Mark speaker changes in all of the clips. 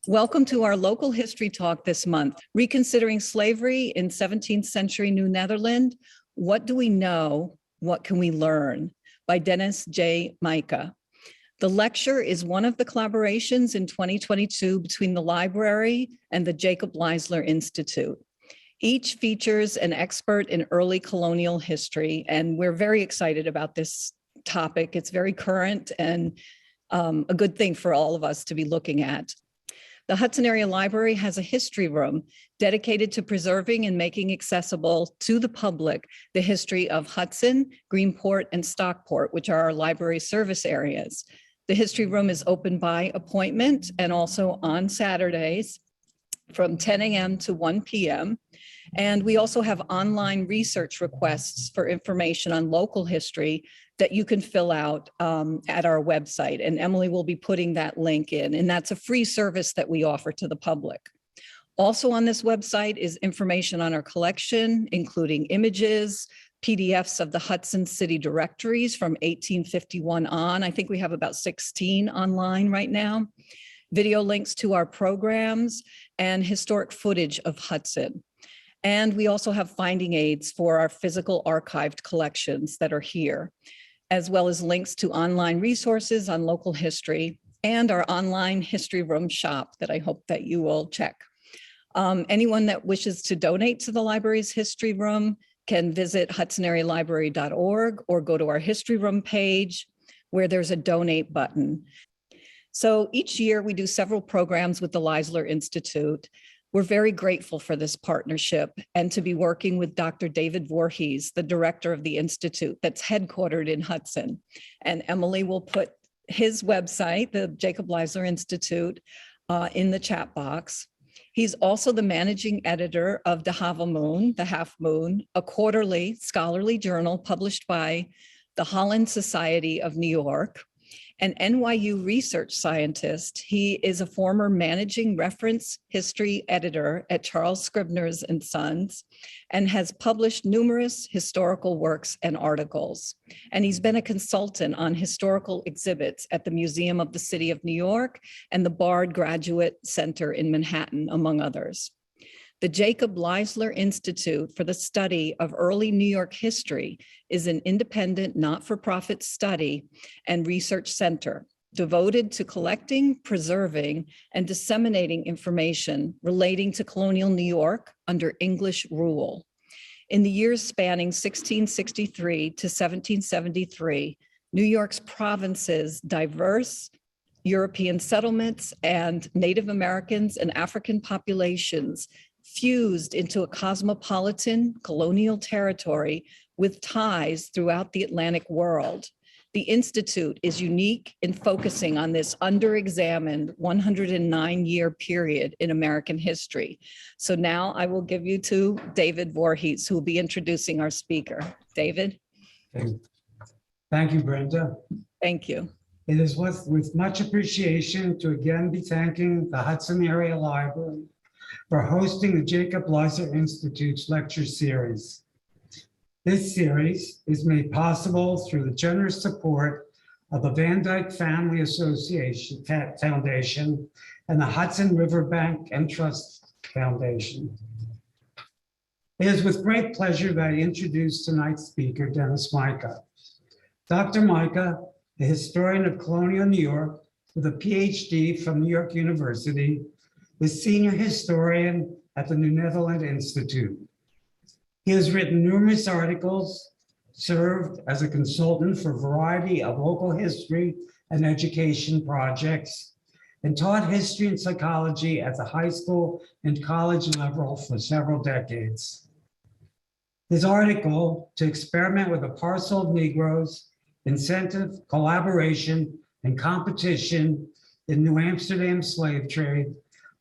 Speaker 1: Welcome to our local history talk this month, Reconsidering Slavery in 17th Century New Netherland. What do we know? What can we learn? By Dennis J. Maika. The lecture is one of the collaborations in 2022 between the library and the Jacob Leisler Institute. Each features an expert in early colonial history, and we're very excited about this topic. It's very current and a good thing for all of us to be looking at. The Hudson Area Library has a history room dedicated to preserving and making accessible to the public the history of Hudson, Greenport, and Stockport, which are our library service areas. The history room is open by appointment and also on Saturdays from 10 a.m. to 1 p.m. And we also have online research requests for information on local history that you can fill out at our website. And Emily will be putting that link in, and that's a free service that we offer to the public. Also on this website is information on our collection, including images, PDFs of the Hudson City directories from 1851 on. I think we have about 16 online right now. Video links to our programs and historic footage of Hudson. And we also have finding aids for our physical archived collections that are here, as well as links to online resources on local history and our online history room shop that I hope that you will check. Anyone that wishes to donate to the library's history room can visit HudsonAreaLibrary.org or go to our history room page where there's a donate button. So each year we do several programs with the Leisler Institute. We're very grateful for this partnership and to be working with Dr. David Voorhees, the director of the Institute that's headquartered in Hudson. And Emily will put his website, the Jacob Leisler Institute, in the chat box. He's also the managing editor of the Havamoon, the Half Moon, a quarterly scholarly journal published by the Holland Society of New York. An NYU research scientist, he is a former managing reference history editor at Charles Scribner's and Sons and has published numerous historical works and articles. And he's been a consultant on historical exhibits at the Museum of the City of New York and the Bard Graduate Center in Manhattan, among others. The Jacob Leisler Institute for the Study of Early New York History is an independent, not-for-profit study and research center devoted to collecting, preserving, and disseminating information relating to colonial New York under English rule. In the years spanning 1663 to 1773, New York's provinces, diverse European settlements, and Native Americans and African populations fused into a cosmopolitan colonial territory with ties throughout the Atlantic world. The Institute is unique in focusing on this underexamined 109-year period in American history. So now I will give you to David Voorhees, who will be introducing our speaker. David?
Speaker 2: Thank you, Brenda.
Speaker 1: Thank you.
Speaker 2: It is with much appreciation to again be thanking the Hudson Area Library for hosting the Jacob Leisler Institute's lecture series. This series is made possible through the generous support of the Dyke Family Foundation and the Hudson Riverbank and Trust Foundation. It is with great pleasure that I introduce tonight's speaker, Dennis Maika. Dr. Maika, a historian of colonial New York with a PhD from New York University, is senior historian at the Netherland Institute. He has written numerous articles, served as a consultant for a variety of local history and education projects, and taught history and psychology at the high school and college level for several decades. His article, "To Experiment with a Parcel of Negroes, Incentive, Collaboration, and Competition in New Amsterdam Slave Trade,"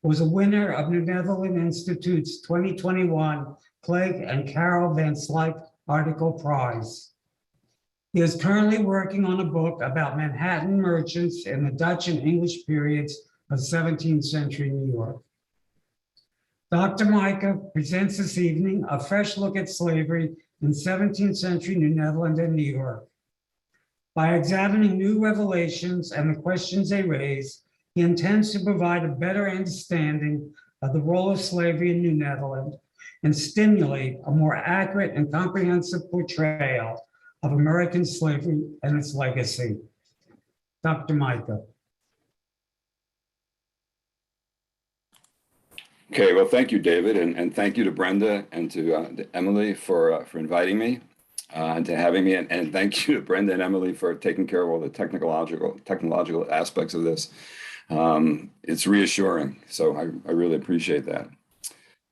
Speaker 2: was a winner of New Netherland Institute's 2021 Clegg and Carol Van Slyke Article Prize. He is currently working on a book about Manhattan merchants in the Dutch and English periods of 17th century New York. Dr. Maika presents this evening a fresh look at slavery in 17th century New Netherland and New York. By examining new revelations and the questions they raise, He intends to provide a better understanding of the role of slavery in New Netherland and stimulate a more accurate and comprehensive portrayal of American slavery and its legacy. Dr. Maika.
Speaker 3: Okay, well, thank you, David, and thank you to Brenda and to Emily for inviting me and to having me, and thank you to Brenda and Emily for taking care of all the technological aspects of this. It's reassuring, so I really appreciate that.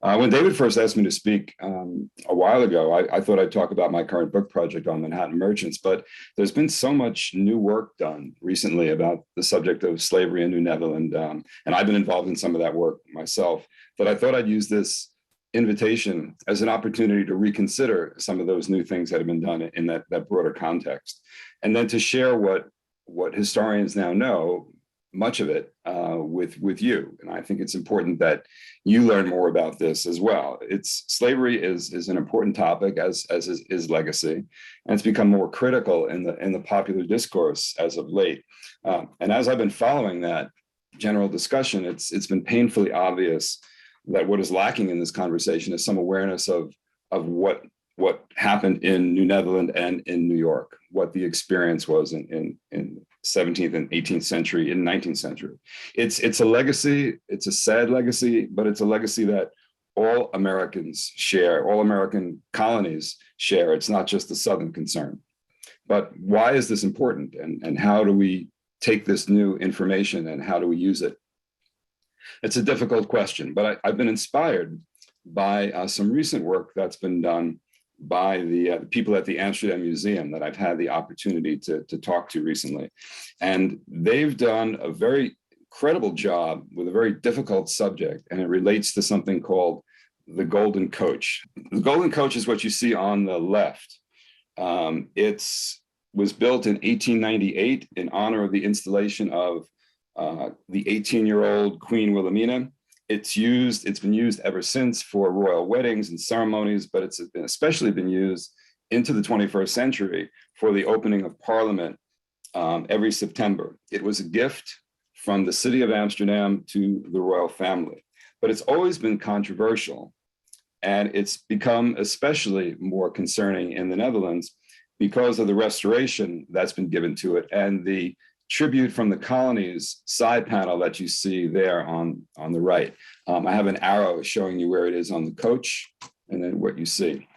Speaker 3: When David first asked me to speak a while ago, I thought I'd talk about my current book project on Manhattan merchants, but there's been so much new work done recently about the subject of slavery in New Netherland, and I've been involved in some of that work myself, that I thought I'd use this invitation as an opportunity to reconsider some of those new things that have been done in that broader context, and then to share what historians now know, much of it, with you. And I think it's important that you learn more about this as well. Slavery is an important topic, as is legacy, and it's become more critical in the popular discourse as of late. And as I've been following that general discussion, it's been painfully obvious that what is lacking in this conversation is some awareness of what happened in New Netherland and in New York, what the experience was in 17th and 18th century, in 19th century. It's a legacy, it's a sad legacy, but it's a legacy that all Americans share, all American colonies share. It's not just a Southern concern. But why is this important, and how do we take this new information and how do we use it? It's a difficult question, but I've been inspired by some recent work that's been done by the people at the Amsterdam Museum that I've had the opportunity to talk to recently. And they've done a very credible job with a very difficult subject, and it relates to something called the Golden Coach. The Golden Coach is what you see on the left. It was built in 1898 in honor of the installation of the 18-year-old Queen Wilhelmina. It's been used ever since for royal weddings and ceremonies, but it's especially been used into the 21st century for the opening of Parliament every September. It was a gift from the city of Amsterdam to the royal family, but it's always been controversial, and it's become especially more concerning in the Netherlands because of the restoration that's been given to it and the tribute from the colonies side panel that you see there on the right. I have an arrow showing you where it is on the coach and then what you see.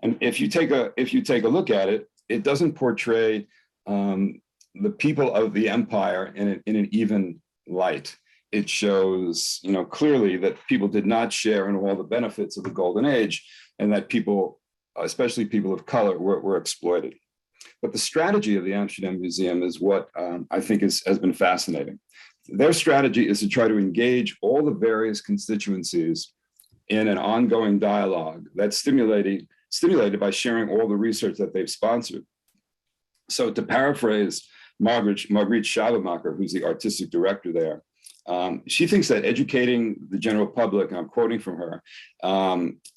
Speaker 3: And if you take a look at it, it doesn't portray the people of the empire in an even light. It shows, clearly that people did not share in all the benefits of the Golden Age, and that people, especially people of color, were exploited. But the strategy of the Amsterdam Museum is what I think has been fascinating. Their strategy is to try to engage all the various constituencies in an ongoing dialogue that's stimulated by sharing all the research that they've sponsored. So to paraphrase Margriet Schabenmacher, who's the artistic director there, she thinks that educating the general public, and I'm quoting from her,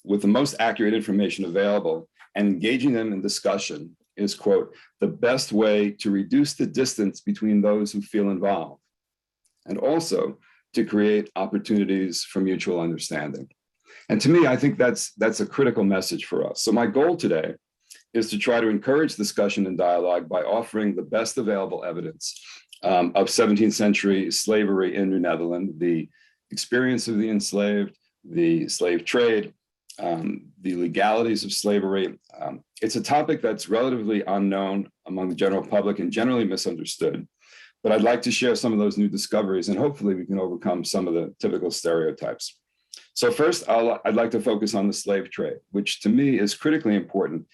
Speaker 3: with the most accurate information available and engaging them in discussion is, quote, the best way to reduce the distance between those who feel involved, and also to create opportunities for mutual understanding. And to me, I think that's a critical message for us. So my goal today is to try to encourage discussion and dialogue by offering the best available evidence of 17th century slavery in New Netherland, the experience of the enslaved, the slave trade, the legalities of slavery. It's a topic that's relatively unknown among the general public and generally misunderstood. But I'd like to share some of those new discoveries, and hopefully we can overcome some of the typical stereotypes. So first, I'd like to focus on the slave trade, which to me is critically important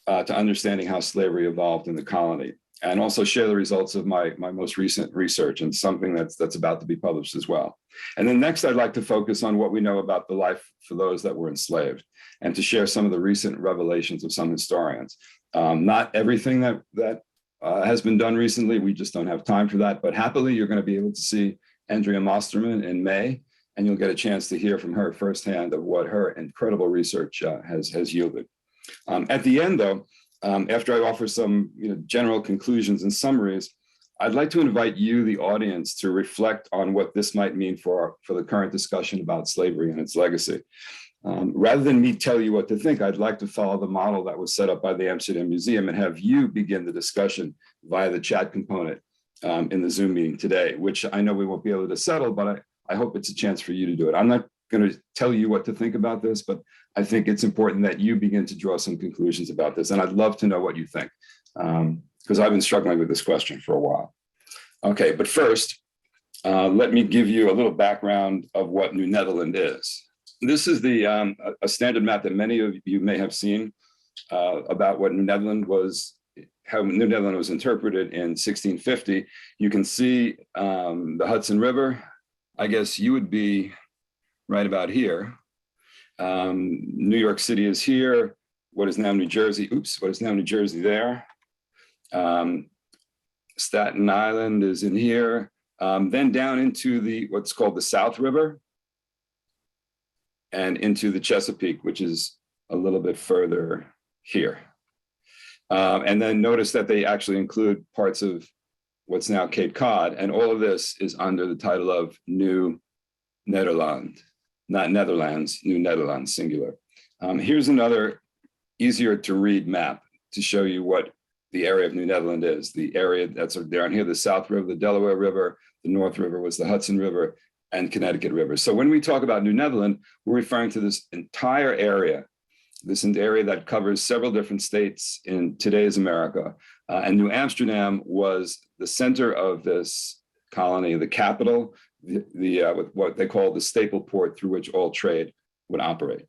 Speaker 3: to understanding how slavery evolved in the colony, and also share the results of my most recent research and something that's about to be published as well. And then next, I'd like to focus on what we know about the life for those that were enslaved, and to share some of the recent revelations of some historians. Not everything that has been done recently, we just don't have time for that, but happily, you're going to be able to see Andrea Mosterman in May, and you'll get a chance to hear from her firsthand of what her incredible research has yielded. At the end, though, after I offer some general conclusions and summaries, I'd like to invite you, the audience, to reflect on what this might mean for the current discussion about slavery and its legacy. Rather than me tell you what to think, I'd like to follow the model that was set up by the Amsterdam Museum and have you begin the discussion via the chat component in the Zoom meeting today, which I know we won't be able to settle, but I hope it's a chance for you to do it. I'm not going to tell you what to think about this, but I think it's important that you begin to draw some conclusions about this. And I'd love to know what you think, because I've been struggling with this question for a while. Okay, but first, let me give you a little background of what New Netherland is. This is a standard map that many of you may have seen about what New Netherland was, how New Netherland was interpreted in 1650. You can see the Hudson River. I guess you would be right about here. New York City is here. What is now New Jersey? Oops, what is now New Jersey there? Staten Island is in here. Then down into what's called the South River and into the Chesapeake, which is a little bit further here. And then notice that they actually include parts of what's now Cape Cod, and all of this is under the title of New Nederland, not Netherlands, New Netherlands, singular. Here's another easier to read map to show you what the area of New Netherland is. The area that's down here, the South River, the Delaware River, the North River was the Hudson River, and Connecticut River. So when we talk about New Netherland, we're referring to this entire area, that covers several different states in today's America. And New Amsterdam was the center of this colony, the capital, with what they call the staple port through which all trade would operate.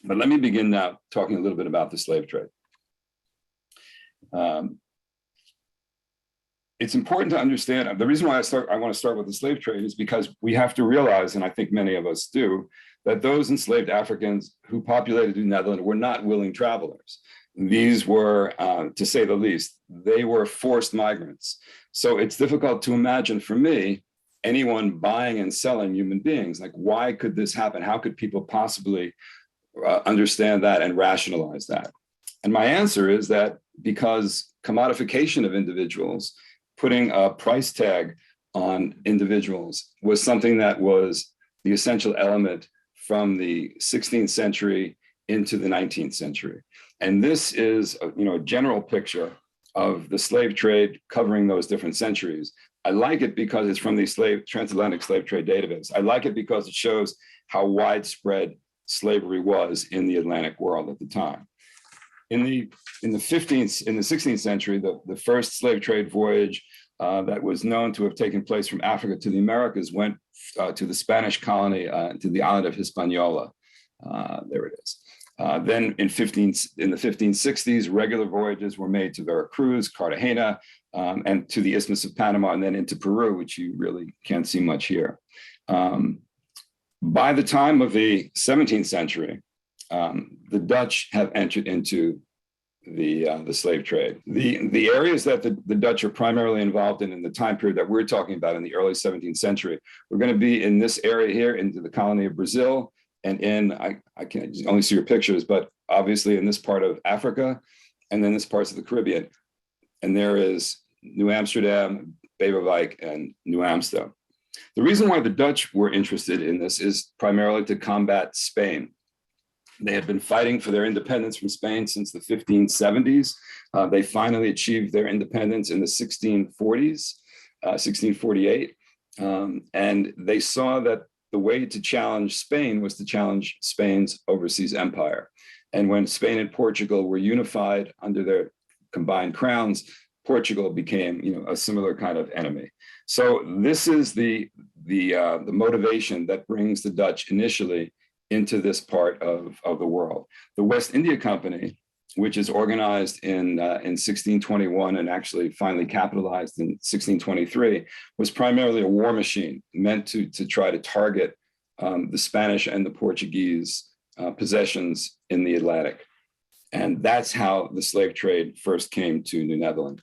Speaker 3: But let me begin now talking a little bit about the slave trade. It's important to understand, the reason why I want to start with the slave trade is because we have to realize, and I think many of us do, that those enslaved Africans who populated New Netherland were not willing travelers. These were, to say the least, they were forced migrants. So it's difficult to imagine for me, anyone buying and selling human beings. Like, why could this happen? How could people possibly understand that and rationalize that? And my answer is that because commodification of individuals, putting a price tag on individuals, was something that was the essential element from the 16th century into the 19th century. And this is a general picture of the slave trade covering those different centuries. I like it because it's from the transatlantic slave trade database. I like it because it shows how widespread slavery was in the Atlantic world at the time. In the 16th century, the first slave trade voyage that was known to have taken place from Africa to the Americas went to the Spanish colony, to the island of Hispaniola. There it is. Then in the 1560s, regular voyages were made to Veracruz, Cartagena, and to the Isthmus of Panama, and then into Peru, which you really can't see much here. By the time of the 17th century, the Dutch have entered into the slave trade. The areas that the Dutch are primarily involved in the time period that we're talking about in the early 17th century, we're going to be in this area here, into the colony of Brazil, and I can only see your pictures, but obviously in this part of Africa, and then this parts of the Caribbean. And there is New Amsterdam, Beverwijk, and New Amsterdam. The reason why the Dutch were interested in this is primarily to combat Spain. They had been fighting for their independence from Spain since the 1570s. They finally achieved their independence in the 1640s, 1648. And they saw that the way to challenge Spain was to challenge Spain's overseas empire. And when Spain and Portugal were unified under their combined crowns, Portugal became, a similar kind of enemy. So this is the motivation that brings the Dutch initially into this part of the world. The West India Company, which is organized in 1621 and actually finally capitalized in 1623, was primarily a war machine meant to try to target the Spanish and the Portuguese possessions in the Atlantic. And that's how the slave trade first came to New Netherland.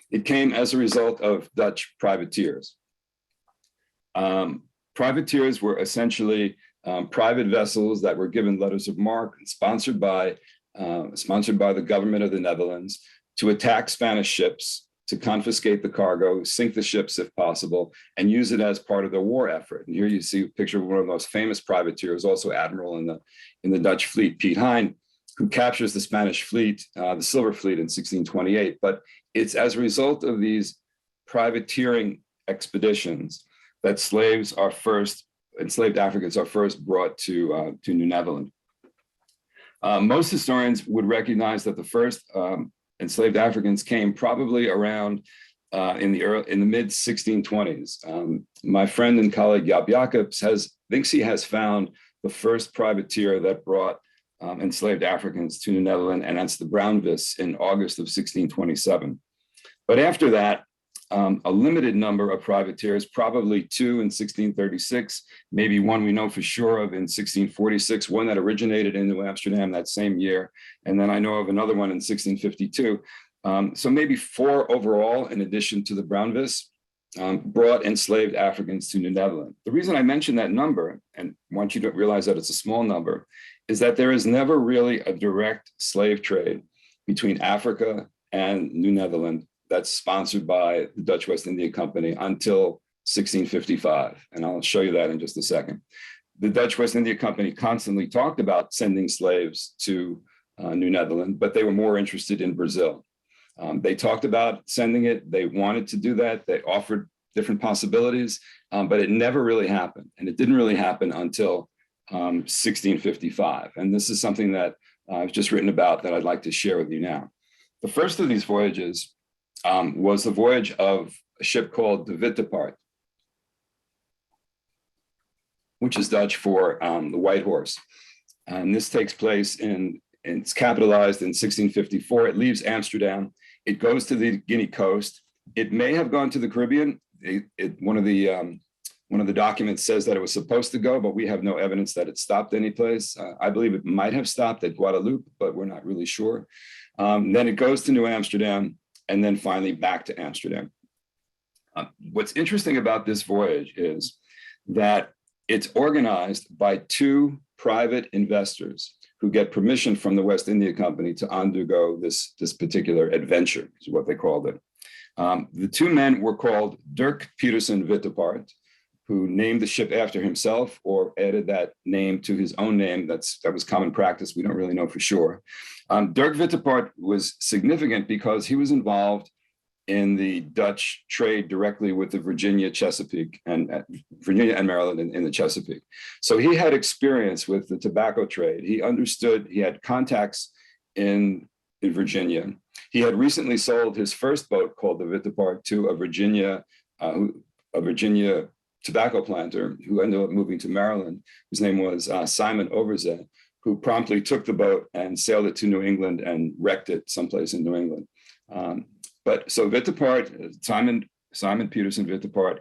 Speaker 3: It came as a result of Dutch privateers. Privateers were essentially private vessels that were given letters of marque and sponsored by the government of the Netherlands to attack Spanish ships, to confiscate the cargo, sink the ships if possible, and use it as part of the war effort. And here you see a picture of one of the most famous privateers, also admiral in the Dutch fleet, Piet Hein, who captures the Spanish fleet, the Silver Fleet in 1628. But it's as a result of these privateering expeditions that enslaved Africans are first brought to New Netherland. Most historians would recognize that the first enslaved Africans came probably around in the mid 1620s. My friend and colleague Jaap Jacobs thinks he has found the first privateer that brought enslaved Africans to New Netherland, and that's the Brownvis in August of 1627. But after that, a limited number of privateers, probably two in 1636, maybe one we know for sure of in 1646, one that originated in New Amsterdam that same year, and then I know of another one in 1652. So maybe four overall, in addition to the Brownvis, brought enslaved Africans to New Netherland. The reason I mention that number, and want you to realize that it's a small number, is that there is never really a direct slave trade between Africa and New Netherland that's sponsored by the Dutch West India Company until 1655. And I'll show you that in just a second. The Dutch West India Company constantly talked about sending slaves to New Netherland, but they were more interested in Brazil. They talked about sending it. They wanted to do that. They offered different possibilities, but it never really happened. And it didn't really happen until 1655. And this is something that I've just written about that I'd like to share with you now. The first of these voyages was the voyage of a ship called de Witte Paard, which is Dutch for the White Horse. And this takes place it's capitalized in 1654. It leaves Amsterdam. It goes to the Guinea coast. It may have gone to the Caribbean. One of the documents says that it was supposed to go, but we have no evidence that it stopped any place. I believe it might have stopped at Guadeloupe, but we're not really sure. Then it goes to New Amsterdam, and then finally back to Amsterdam. What's interesting about this voyage is that it's organized by two private investors who get permission from the West India Company to undergo this particular adventure, is what they called it. The two men were called Dirk Peterson Witte Paard, who named the ship after himself or added that name to his own name. That was common practice. We don't really know for sure. Dirk Witte Paard was significant because he was involved in the Dutch trade directly with the Virginia and Maryland in the Chesapeake. So he had experience with the tobacco trade. He understood, he had contacts in Virginia. He had recently sold his first boat called the Witte Paard to a Virginia tobacco planter who ended up moving to Maryland, whose name was Simon Overzet, who promptly took the boat and sailed it to New England and wrecked it someplace in New England. So Witte Paard, Simon Peterson Witte Paard,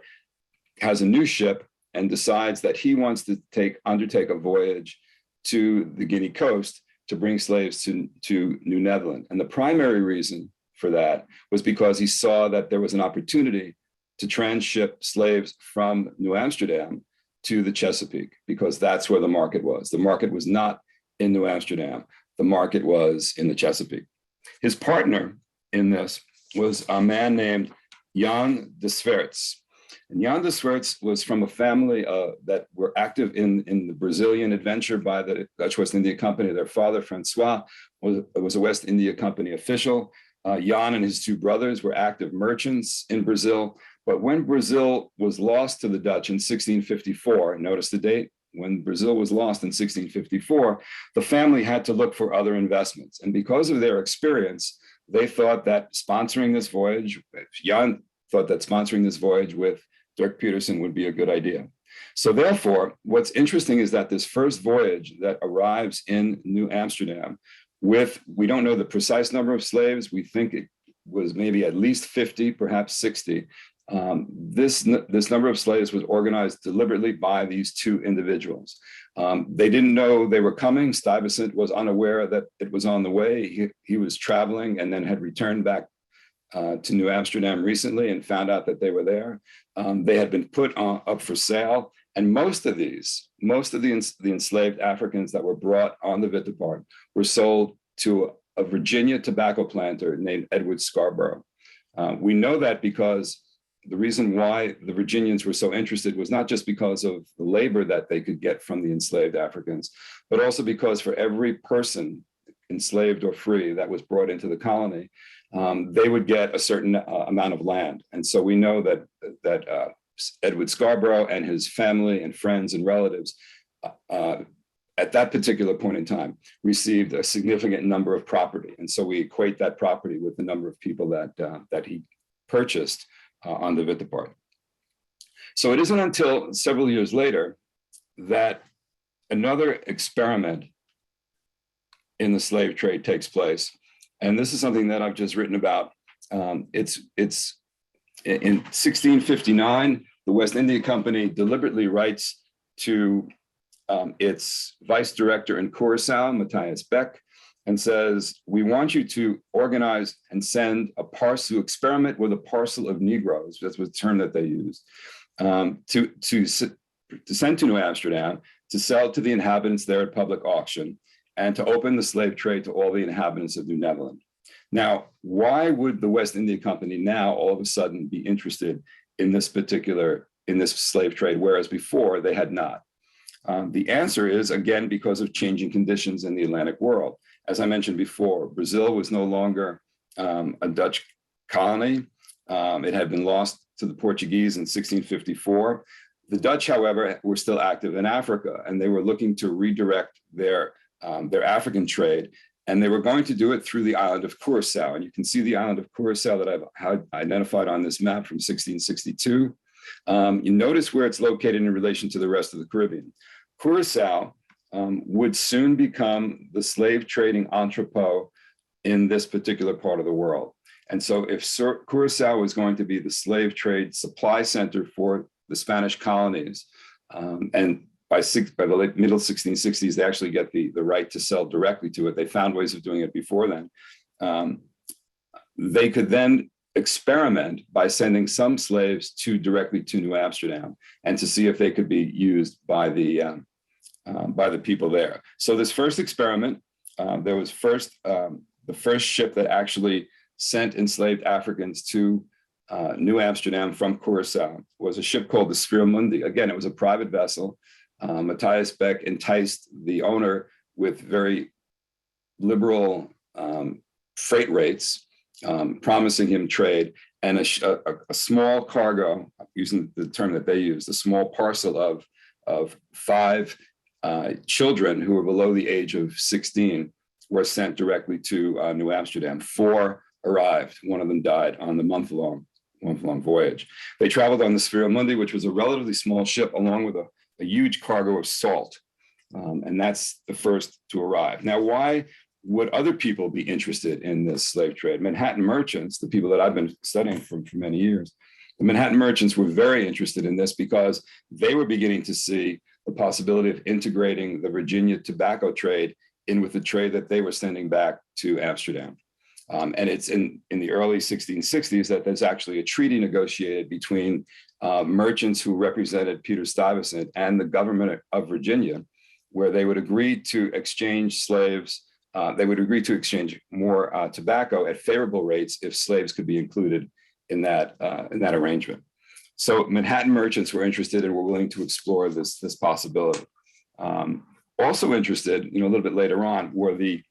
Speaker 3: has a new ship and decides that he wants to undertake a voyage to the Guinea coast to bring slaves to New Netherland. And the primary reason for that was because he saw that there was an opportunity to transship slaves from New Amsterdam to the Chesapeake, because that's where the market was. The market was not in New Amsterdam. The market was in the Chesapeake. His partner in this was a man named Jan de Swerts. And Jan de Swerts was from a family that were active in the Brazilian adventure by the Dutch West India Company. Their father, Francois, was a West India Company official. Jan and his two brothers were active merchants in Brazil. But when Brazil was lost to the Dutch in 1654, notice the date, when Brazil was lost in 1654, the family had to look for other investments. And because of their experience, they thought that sponsoring this voyage, Jan thought that sponsoring this voyage with Dirk Peterson would be a good idea. So therefore, what's interesting is that this first voyage that arrives in New Amsterdam we don't know the precise number of slaves. We think it was maybe at least 50, perhaps 60. This number of slaves was organized deliberately by these two individuals. They didn't know they were coming. Stuyvesant was unaware that it was on the way. He was traveling and then had returned back to New Amsterdam recently and found out that they were there. They had been put up for sale. And most of the enslaved Africans that were brought on the Witte Paard were sold to a Virginia tobacco planter named Edward Scarborough. We know that because the reason why the Virginians were so interested was not just because of the labor that they could get from the enslaved Africans, but also because for every person, enslaved or free, that was brought into the colony, they would get a certain amount of land. And so we know that Edward Scarborough and his family and friends and relatives at that particular point in time received a significant number of property. And so we equate that property with the number of people that he purchased on the Wittepart. So it isn't until several years later that another experiment in the slave trade takes place. And this is something that I've just written about. It's in 1659, the West India Company deliberately writes to its vice director in Curacao, Matthias Beck, and says, we want you to organize and send a parcel, experiment with a parcel of Negroes, that's the term that they used, to send to New Amsterdam, to sell to the inhabitants there at public auction, and to open the slave trade to all the inhabitants of New Netherland. Now, why would the West India Company now all of a sudden be interested in this slave trade, whereas before they had not? The answer is, again, because of changing conditions in the Atlantic world. As I mentioned before, Brazil was no longer a Dutch colony. It had been lost to the Portuguese in 1654. The Dutch, however, were still active in Africa, and they were looking to redirect their African trade, and they were going to do it through the island of Curacao. And you can see the island of Curacao that I've identified on this map from 1662. You notice where it's located in relation to the rest of the Caribbean. Curacao would soon become the slave trading entrepot in this particular part of the world. And so if Curacao was going to be the slave trade supply center for the Spanish colonies, and by the middle 1660s, they actually get the right to sell directly to it. They found ways of doing it before then. They could then experiment by sending some slaves directly to New Amsterdam and to see if they could be used by the people there. So this first experiment, there was the first ship that actually sent enslaved Africans to New Amsterdam from Curacao was a ship called the Sferamundi. Again, it was a private vessel. Matthias Beck enticed the owner with very liberal freight rates, promising him trade, and a small cargo, using the term that they used, a small parcel of 5 children who were below the age of 16 were sent directly to New Amsterdam. 4 arrived. One of them died on the month-long voyage. They traveled on the Sferamundi, which was a relatively small ship, along with a huge cargo of salt. And that's the first to arrive. Now, why would other people be interested in this slave trade? Manhattan merchants, the people that I've been studying for many years, the Manhattan merchants were very interested in this because they were beginning to see the possibility of integrating the Virginia tobacco trade in with the trade that they were sending back to Amsterdam. And it's in the early 1660s that there's actually a treaty negotiated between merchants who represented Peter Stuyvesant and the government of Virginia, where they would agree to exchange slaves. They would agree to exchange more tobacco at favorable rates if slaves could be included in that arrangement. So Manhattan merchants were interested and were willing to explore this possibility. Also interested, a little bit later on, were the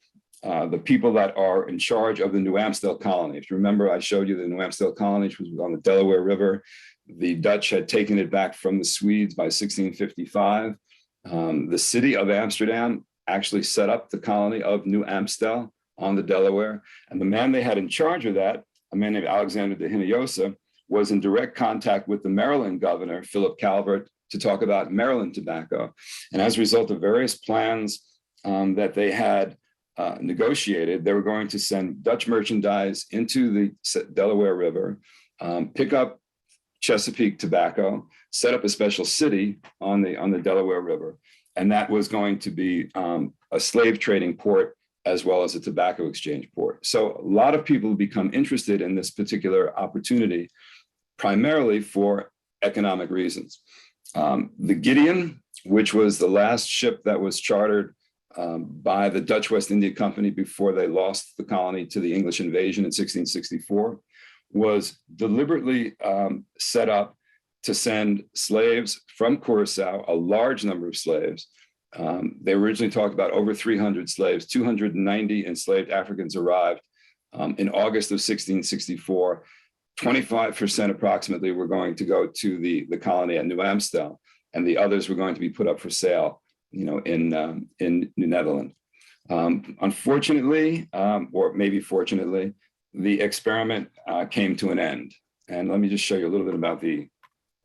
Speaker 3: people that are in charge of the New Amstel colony. If you remember, I showed you the New Amstel colony, which was on the Delaware River. The Dutch had taken it back from the Swedes by 1655. The city of Amsterdam actually set up the colony of New Amstel on the Delaware. And the man they had in charge of that, a man named Alexander de Hinojosa, was in direct contact with the Maryland governor, Philip Calvert, to talk about Maryland tobacco. And as a result of various plans that they had negotiated, they were going to send Dutch merchandise into the Delaware River, pick up Chesapeake tobacco, set up a special city on the Delaware River. And that was going to be a slave trading port as well as a tobacco exchange port. So a lot of people become interested in this particular opportunity, primarily for economic reasons. The Gideon, which was the last ship that was chartered by the Dutch West India Company before they lost the colony to the English invasion in 1664, was deliberately set up to send slaves from Curacao, a large number of slaves. They originally talked about over 300 slaves. 290 enslaved Africans arrived in August of 1664. 25% approximately were going to go to the colony at New Amstel, and the others were going to be put up for sale, in New Netherland. Unfortunately, or maybe fortunately, the experiment came to an end. And let me just show you a little bit about the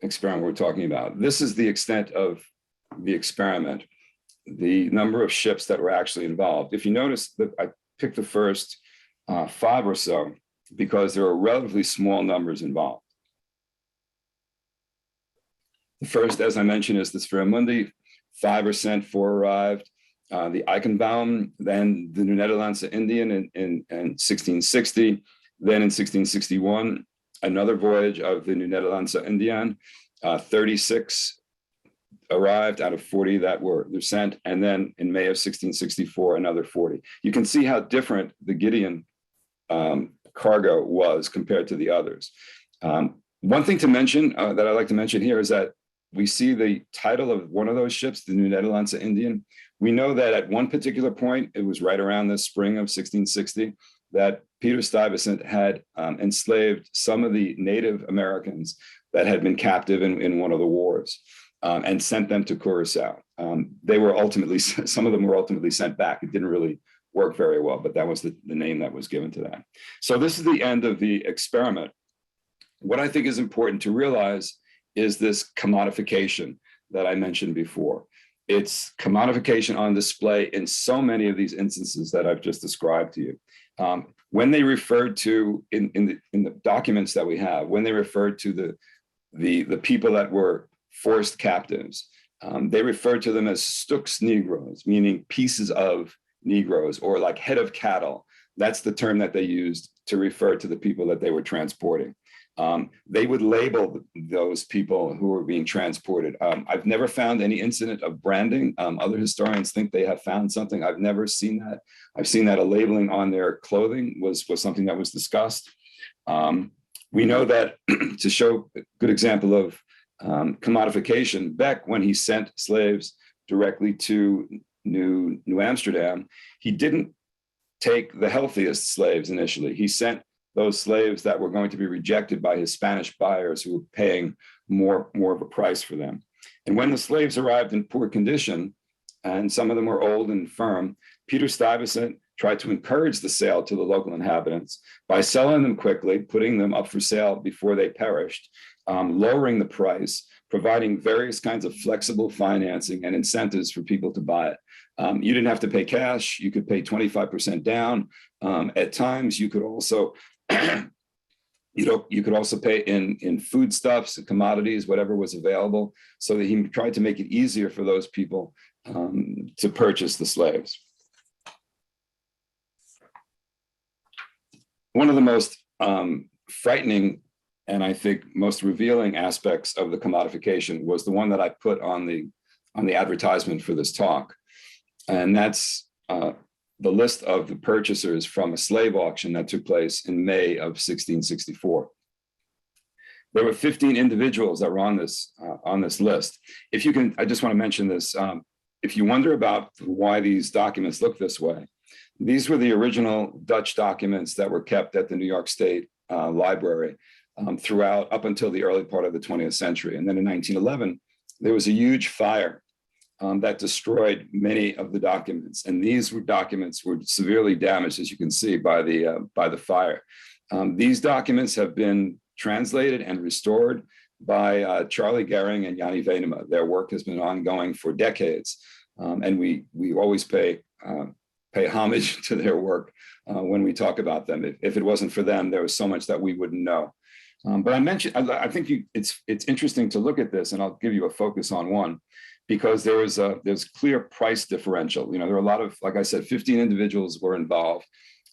Speaker 3: experiment we're talking about. This is the extent of the experiment, the number of ships that were actually involved. If you notice that I picked the first 5 or so because there are relatively small numbers involved. The first, as I mentioned, is the Sferamundi. 5 were sent, 4 arrived. The Eichenbaum, then the New Netherlands Indian in 1660. Then in 1661, another voyage of the New Netherlands Indian. 36 arrived out of 40 that were sent. And then in May of 1664, another 40. You can see how different the Gideon cargo was compared to the others. One thing to mention that I'd like to mention here is that we see the title of one of those ships, the New Netherlands Indian. We know that at one particular point, it was right around the spring of 1660, that Peter Stuyvesant had enslaved some of the Native Americans that had been captive in one of the wars and sent them to Curacao. They were ultimately, some of them were ultimately sent back. It didn't really work very well, but that was the name that was given to that. So this is the end of the experiment. What I think is important to realize is this commodification that I mentioned before. It's commodification on display in so many of these instances that I've just described to you. When they referred to, in the documents that we have, when they referred to the people that were forced captives, they referred to them as stux Negroes, meaning pieces of Negroes, or like head of cattle. That's the term that they used to refer to the people that they were transporting. They would label those people who were being transported. I've never found any incident of branding. Other historians think they have found something. I've never seen that. I've seen that a labeling on their clothing was something that was discussed. We know that to show a good example of commodification, Beck, when he sent slaves directly to New Amsterdam, he didn't take the healthiest slaves initially. He sent those slaves that were going to be rejected by his Spanish buyers who were paying more of a price for them. And when the slaves arrived in poor condition, and some of them were old and infirm, Peter Stuyvesant tried to encourage the sale to the local inhabitants by selling them quickly, putting them up for sale before they perished, lowering the price, providing various kinds of flexible financing and incentives for people to buy it. You didn't have to pay cash. You could pay 25% down. At times, you could also you could also pay in foodstuffs, commodities, whatever was available, so that he tried to make it easier for those people to purchase the slaves. One of the most frightening and I think most revealing aspects of the commodification was the one that I put on the advertisement for this talk, and that's the list of the purchasers from a slave auction that took place in May of 1664. There were 15 individuals that were on this list. If you can, I just want to mention this. If you wonder about why these documents look this way, these were the original Dutch documents that were kept at the New York State Library throughout up until the early part of the 20th century. And then in 1911, there was a huge fire that destroyed many of the documents. And these documents were severely damaged, as you can see, by the fire. These documents have been translated and restored by Charlie Gehring and Yanni Venema. Their work has been ongoing for decades. And we always pay homage to their work when we talk about them. If it wasn't for them, there was so much that we wouldn't know. But I think it's interesting to look at this, and I'll give you a focus on one, because there's clear price differential. You know, there are a lot of, like I said, 15 individuals were involved.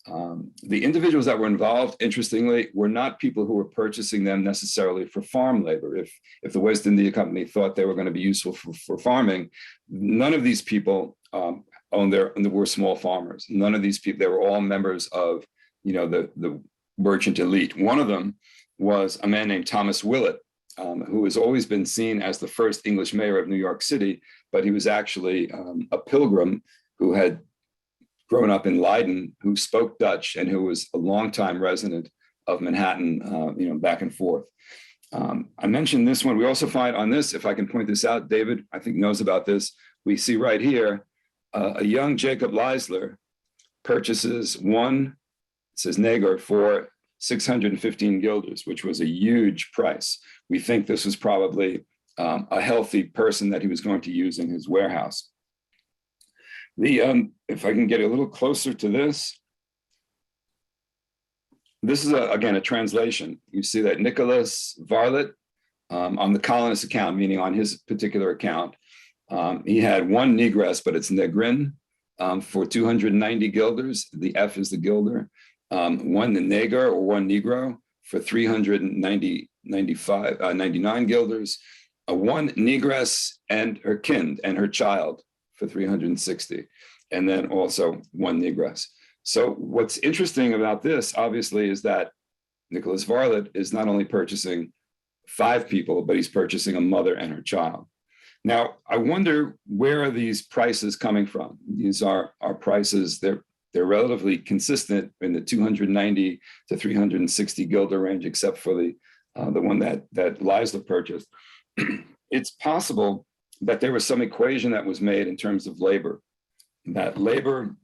Speaker 3: The individuals that were involved, interestingly, were not people who were purchasing them necessarily for farm labor. If the West India Company thought they were going to be useful for farming, none of these people were small farmers. None of these people, they were all members of, you know, the merchant elite. One of them was a man named Thomas Willett, who has always been seen as the first English mayor of New York City, but he was actually a pilgrim who had grown up in Leiden, who spoke Dutch and who was a longtime resident of Manhattan, back and forth. I mentioned this one. We also find on this, if I can point this out, David, I think knows about this. We see right here, a young Jacob Leisler purchases one, it says Neger, for 615 guilders, which was a huge price. We think this was probably a healthy person that he was going to use in his warehouse. If I can get a little closer to this, this is, again, a translation. You see that Nicholas Varlet, on the colonist account, meaning on his particular account, he had one negress, but it's negrin, for 290 guilders. The F is the guilder. One neger or one negro for 399 guilders. One negress and her kind and her child for 360. And then also one negress. So what's interesting about this, obviously, is that Nicholas Varlet is not only purchasing 5 people, but he's purchasing a mother and her child. Now, I wonder, where are these prices coming from? These are prices, they're relatively consistent in the 290 to 360 guilder range, except for the one that Leisler purchased. It's possible that there was some equation that was made in terms of labor, that labor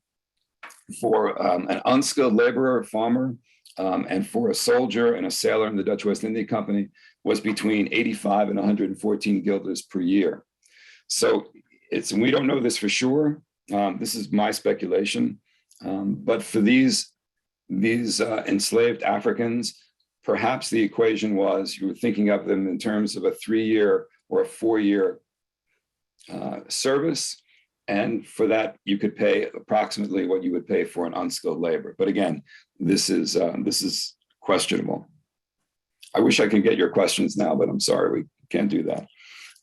Speaker 3: for an unskilled laborer, farmer, and for a soldier and a sailor in the Dutch West India Company was between 85 and 114 guilders per year. So we don't know this for sure. This is my speculation. But for these enslaved Africans, perhaps the equation was you were thinking of them in terms of a 3-year or a 4-year service. And for that, you could pay approximately what you would pay for an unskilled labor. But again, this is questionable. I wish I could get your questions now, but I'm sorry, we can't do that.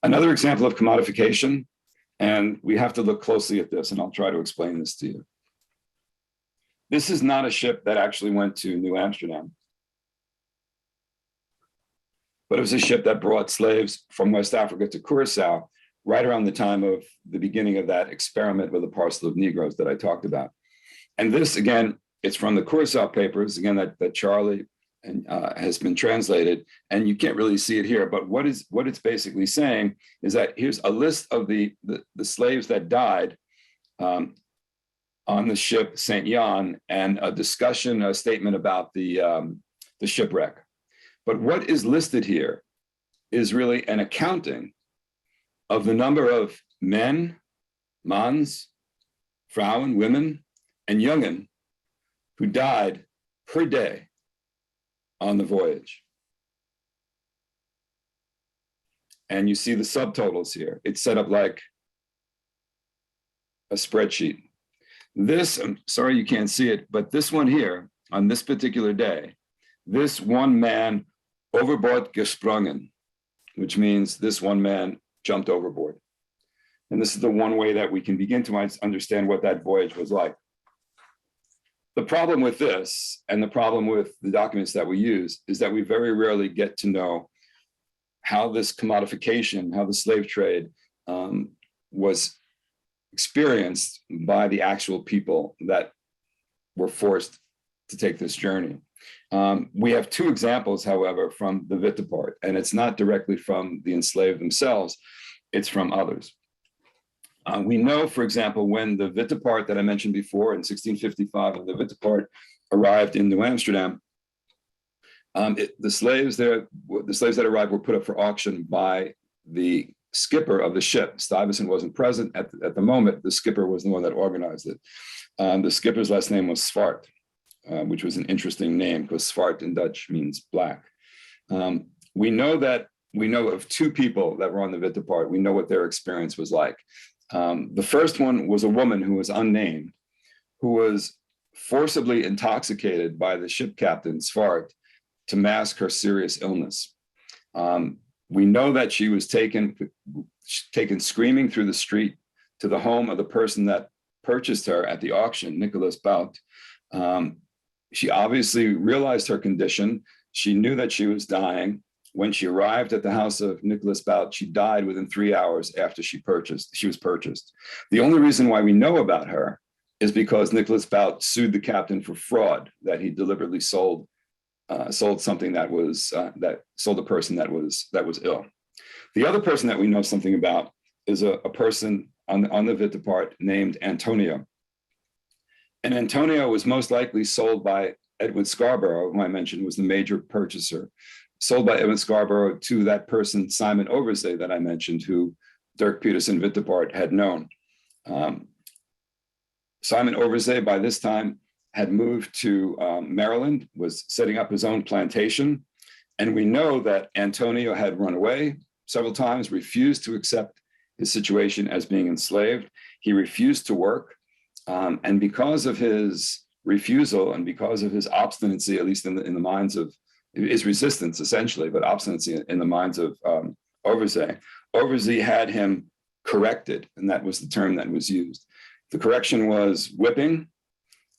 Speaker 3: Another example of commodification, and we have to look closely at this, and I'll try to explain this to you. This is not a ship that actually went to New Amsterdam, but it was a ship that brought slaves from West Africa to Curacao right around the time of the beginning of that experiment with a parcel of Negroes that I talked about. And this, again, it's from the Curacao papers, again, that Charlie has been translated, and you can't really see it here, but what it's basically saying is that here's a list of the slaves that died on the ship St. Jan, and a statement about the shipwreck. But what is listed here is really an accounting of the number of men, mans, vrouwen, women, and youngen who died per day on the voyage. And you see the subtotals here. It's set up like a spreadsheet. This, I'm sorry you can't see it, but this one here, on this particular day, this one man overboord gesprongen, which means this one man jumped overboard. And this is the one way that we can begin to understand what that voyage was like. The problem with this, and the problem with the documents that we use, is that we very rarely get to know how this commodification, how the slave trade was experienced by the actual people that were forced to take this journey. We have 2 examples, however, from the Witte and it's not directly from the enslaved themselves, it's from others. We know, for example, when the Witte that I mentioned before in 1655, when the Witte arrived in New Amsterdam, the slaves that arrived were put up for auction by the skipper of the ship. Stuyvesant wasn't present at the moment. The skipper was the one that organized it. The skipper's last name was Zwart, which was an interesting name because Zwart in Dutch means black. We know of 2 people that were on the Witte. We know what their experience was like. The first one was a woman who was unnamed, who was forcibly intoxicated by the ship captain, Zwart, to mask her serious illness. We know that she was taken screaming through the street to the home of the person that purchased her at the auction, Nicholas Bout. She obviously realized her condition. She knew that she was dying. When she arrived at the house of Nicholas Bout, she died within 3 hours after she was purchased. The only reason why we know about her is because Nicholas Bout sued the captain for fraud, that he deliberately sold something that sold a person that was ill. The other person that we know something about is a person on the Wittepart named Antonio. And Antonio was most likely sold by Edwin Scarborough, who I mentioned was the major purchaser, sold by Edwin Scarborough to that person, Simon Overzee, that I mentioned, who Dirk Peterson Wittepart had known. Simon Overzee, by this time, had moved to Maryland, was setting up his own plantation. And we know that Antonio had run away several times, refused to accept his situation as being enslaved. He refused to work. And because of his refusal and because of his obstinacy, at least in the minds of his resistance, essentially, but obstinacy in the minds of Overzee, Overzee had him corrected, and that was the term that was used. The correction was whipping,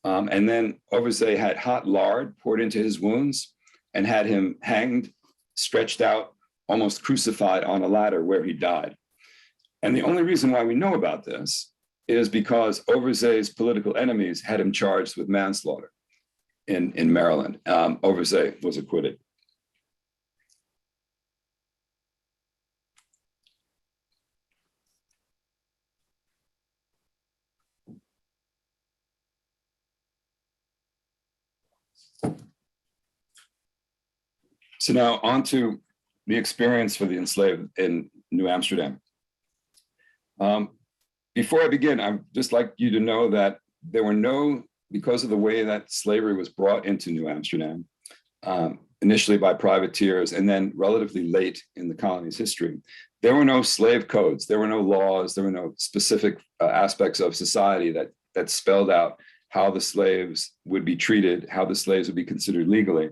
Speaker 3: and then Overzee had hot lard poured into his wounds and had him hanged, stretched out, almost crucified on a ladder where he died. And the only reason why we know about this is because Overzee's political enemies had him charged with manslaughter in Maryland. Overzee was acquitted. So now on to the experience for the enslaved in New Amsterdam. Before I begin, I'd just like you to know that there were no, because of the way that slavery was brought into New Amsterdam, initially by privateers and then relatively late in the colony's history, there were no slave codes, there were no laws, there were no specific aspects of society that spelled out how the slaves would be treated, how the slaves would be considered legally.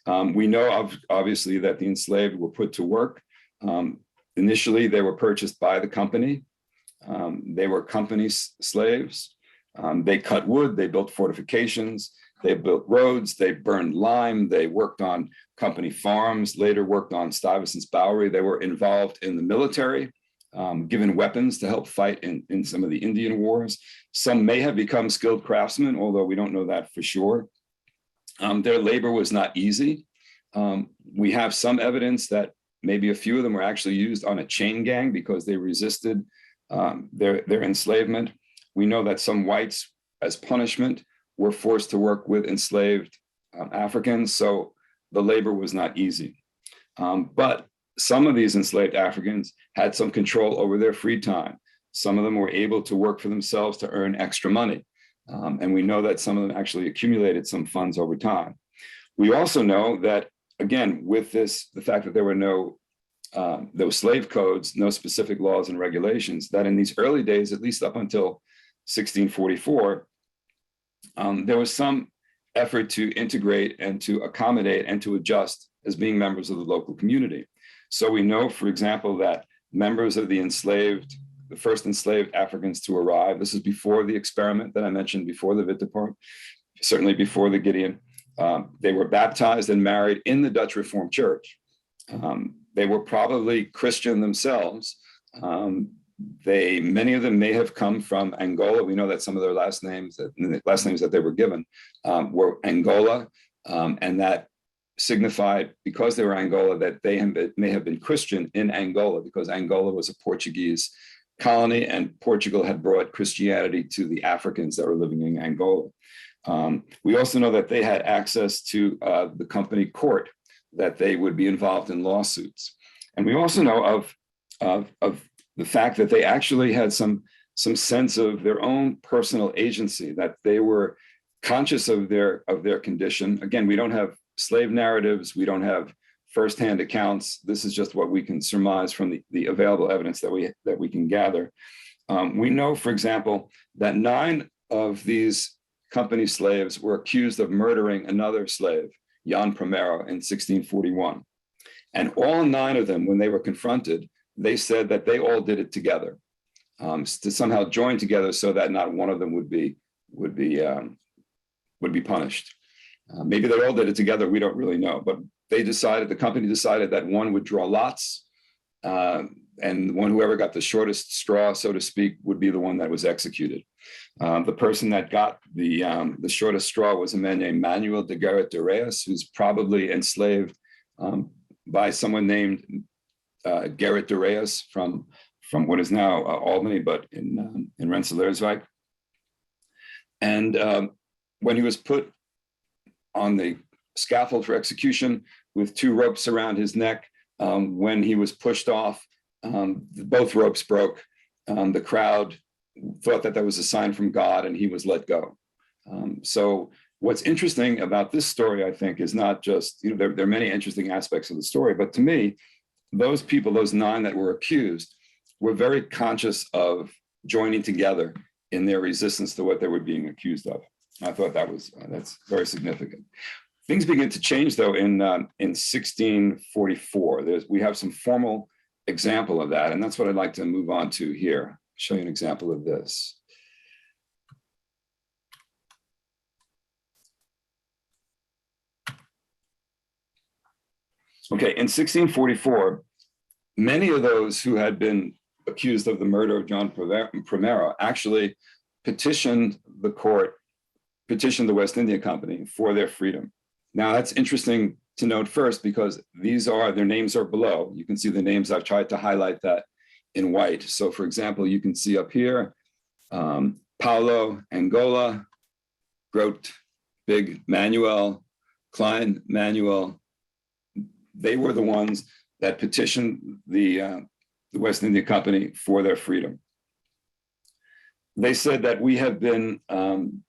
Speaker 3: We know obviously that the enslaved were put to work. Initially, they were purchased by the company. They were company slaves. They cut wood, they built fortifications, they built roads, they burned lime, they worked on company farms, later worked on Stuyvesant's Bowery. They were involved in the military, given weapons to help fight in some of the Indian wars. Some may have become skilled craftsmen, although we don't know that for sure. Their labor was not easy. We have some evidence that maybe a few of them were actually used on a chain gang because they resisted their enslavement. We know that some whites, as punishment, were forced to work with enslaved Africans, so the labor was not easy. But some of these enslaved Africans had some control over their free time. Some of them were able to work for themselves to earn extra money. And we know that some of them actually accumulated some funds over time. We also know that, again, with the fact that there were no slave codes, no specific laws and regulations, that in these early days, at least up until 1644, there was some effort to integrate and to accommodate and to adjust as being members of the local community. So we know, for example, that members of the first enslaved Africans to arrive, this is before the experiment that I mentioned, before the Wittepart, certainly before the Gideon, they were baptized and married in the Dutch Reformed Church. They were probably Christian themselves. Many of them may have come from Angola. We know that some of their last names that they were given were Angola, and that signified, because they were Angola, that they may have been Christian in Angola, because Angola was a Portuguese colony and Portugal had brought Christianity to the Africans that were living in Angola. We also know that they had access to the company court, that they would be involved in lawsuits. And we also know of the fact that they actually had some sense of their own personal agency, that they were conscious of their condition. Again, we don't have slave narratives, we don't have firsthand accounts. This is just what we can surmise from the available evidence that we can gather. We know, for example, that 9 of these company slaves were accused of murdering another slave, Jan Primero, in 1641. And all 9 of them, when they were confronted, they said that they all did it together, to somehow join together so that not one of them would be punished. Maybe they all did it together, we don't really know, but the company decided that one would draw lots, and whoever got the shortest straw, so to speak, would be the one that was executed. The person that got the shortest straw was a man named Manuel de Garrett de Reyes, who's probably enslaved by someone named Garrett de Reyes from what is now Albany, but in Rensselaerswyck. And when he was put on the scaffold for execution with 2 ropes around his neck, when he was pushed off, both ropes broke. The crowd thought that was a sign from God, and he was let go. So what's interesting about this story, I think, is not just, there are many interesting aspects of the story, but to me, those people, those 9 that were accused, were very conscious of joining together in their resistance to what they were being accused of. I thought that's very significant. Things begin to change, though, in 1644. We have some formal example of that, and that's what I'd like to move on to here. Show you an example of this. Okay, in 1644, many of those who had been accused of the murder of John Primero actually petitioned the court, petitioned the West India Company for their freedom. Now, that's interesting to note first, because their names are below. You can see the names. I've tried to highlight that in white. So for example, you can see up here, Paulo Angola, Grote Big Manuel, Klein Manuel. They were the ones that petitioned the West India Company for their freedom. They said that we have been,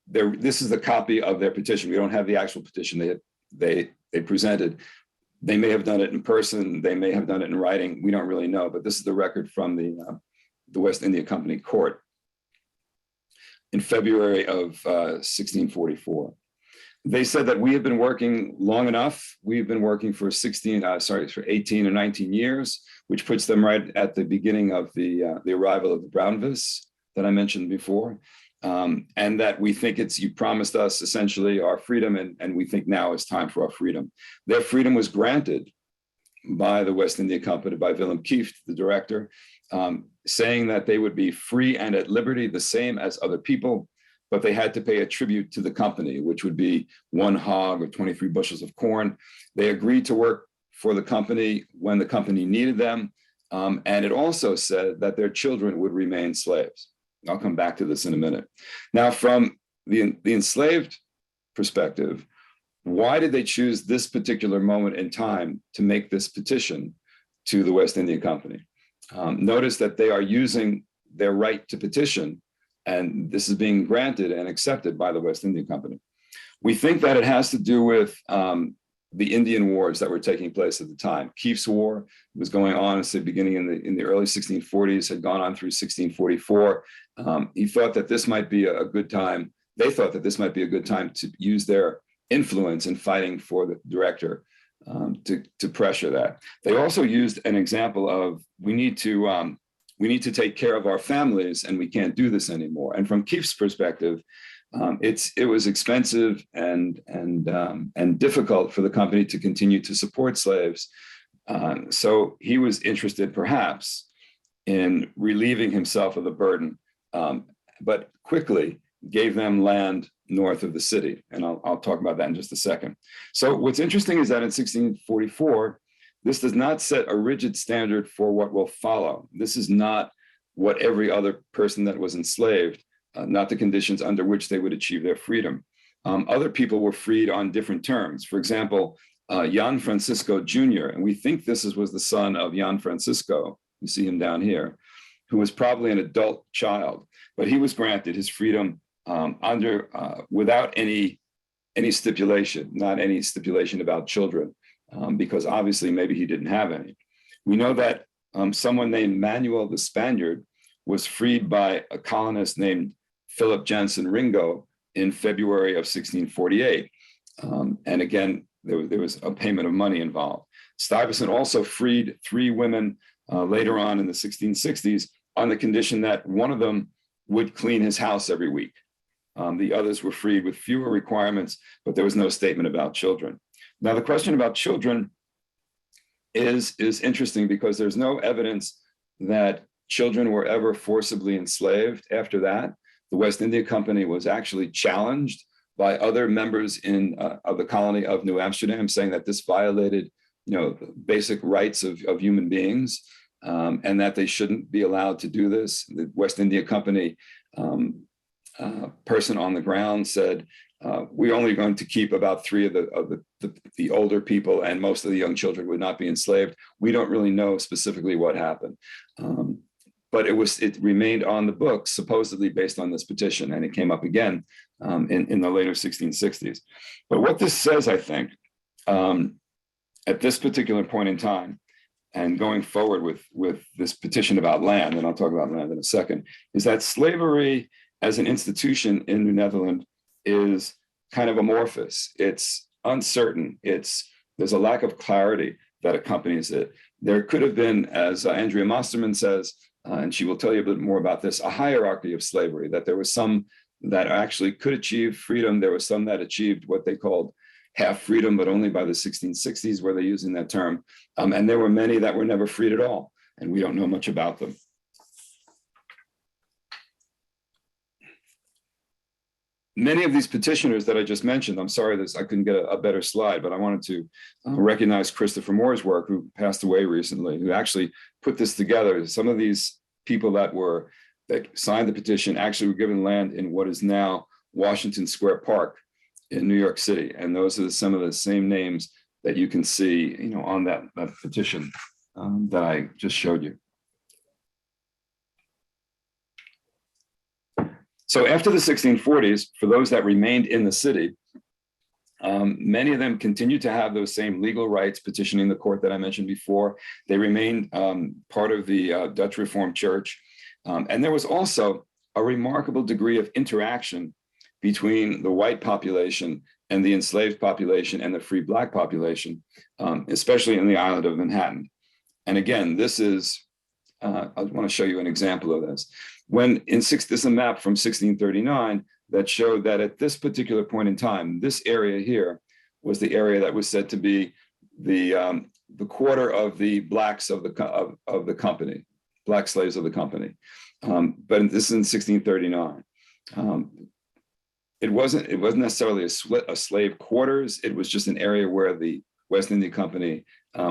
Speaker 3: this is the copy of their petition. We don't have the actual petition they presented. They may have done it in person, they may have done it in writing, we don't really know, but this is the record from the West India Company Court in February of 1644. They said that we have been working long enough. We've been working for 18 or 19 years, which puts them right at the beginning of the arrival of the Brownvis that I mentioned before. And that we think you promised us essentially our freedom, and we think now is time for our freedom. Their freedom was granted by the West India Company, by Willem Kieft, the director, saying that they would be free and at liberty, the same as other people, but they had to pay a tribute to the company, which would be 1 hog or 23 bushels of corn. They agreed to work for the company when the company needed them. And it also said that their children would remain slaves. I'll come back to this in a minute. Now, from the enslaved perspective, why did they choose this particular moment in time to make this petition to the West India Company? Notice that they are using their right to petition, and this is being granted and accepted by the West India Company. We think that it has to do with the Indian wars that were taking place at the time. Kieft's War was going on, beginning in the early 1640s, had gone on through 1644. He thought that this might be a good time. They thought that this might be a good time to use their influence in fighting for the director to pressure that. They also used an example of we need to take care of our families, and we can't do this anymore. And from Kieft's perspective, it was expensive and difficult for the company to continue to support slaves. So he was interested, perhaps, in relieving himself of the burden, but quickly gave them land north of the city. And I'll talk about that in just a second. So what's interesting is that in 1644, this does not set a rigid standard for what will follow. This is not what every other person that was enslaved, not the conditions under which they would achieve their freedom. Other people were freed on different terms. For example, Jan Francisco Jr., and we think this was the son of Jan Francisco, you see him down here, who was probably an adult child, but he was granted his freedom without any stipulation, not any stipulation about children, because obviously maybe he didn't have any. We know that someone named Manuel the Spaniard was freed by a colonist named Philip Jansen Ringo in February of 1648. And again, there was a payment of money involved. Stuyvesant also freed 3 women later on in the 1660s on the condition that one of them would clean his house every week. The others were freed with fewer requirements, but there was no statement about children. Now, the question about children is interesting because there's no evidence that children were ever forcibly enslaved after that. The West India Company was actually challenged by other members of the colony of New Amsterdam, saying that this violated, basic rights of human beings, and that they shouldn't be allowed to do this. The West India Company person on the ground said, we're only going to keep about 3 of the older people, and most of the young children would not be enslaved. We don't really know specifically what happened. But it remained on the books, supposedly based on this petition, and it came up again in the later 1660s. But what this says, I think, at this particular point in time, and going forward with this petition about land, and I'll talk about land in a second, is that slavery as an institution in New Netherland is kind of amorphous. It's uncertain. There's a lack of clarity that accompanies it. There could have been, as Andrea Mosterman says, and she will tell you a bit more about this, a hierarchy of slavery, that there was some that actually could achieve freedom. There was some that achieved what they called half freedom, but only by the 1660s were they using that term. And there were many that were never freed at all, and we don't know much about them. Many of these petitioners that I just mentioned, I'm sorry, I couldn't get a better slide, but I wanted to recognize Christopher Moore's work, who passed away recently, who actually put this together. Some of these people that signed the petition actually were given land in what is now Washington Square Park in New York City. And those are some of the same names that you can see, on that petition that I just showed you. So after the 1640s, for those that remained in the city, many of them continued to have those same legal rights, petitioning the court that I mentioned before. They remained part of the Dutch Reformed Church. And there was also a remarkable degree of interaction between the white population and the enslaved population and the free Black population, especially in the island of Manhattan. And again, this is, I want to show you an example of this. This is a map from 1639 that showed that at this particular point in time, this area here was the area that was said to be the quarter of the Blacks of the company, Black slaves of the company. But this is in 1639. It wasn't necessarily a slave quarters. It was just an area where the West India Company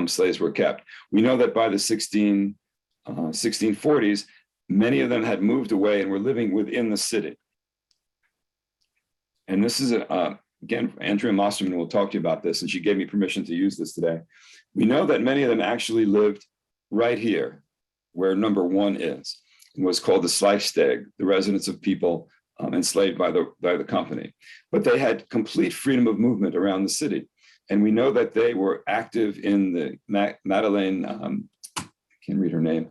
Speaker 3: slaves were kept. We know that by the 1640s, many of them had moved away and were living within the city. And this is, again, Andrea Mosterman will talk to you about this, and she gave me permission to use this today. We know that many of them actually lived right here, where number 1 is. It was called the Slijksteeg, the residence of people enslaved by the company. But they had complete freedom of movement around the city. And we know that they were active in the Madeleine, I can't read her name,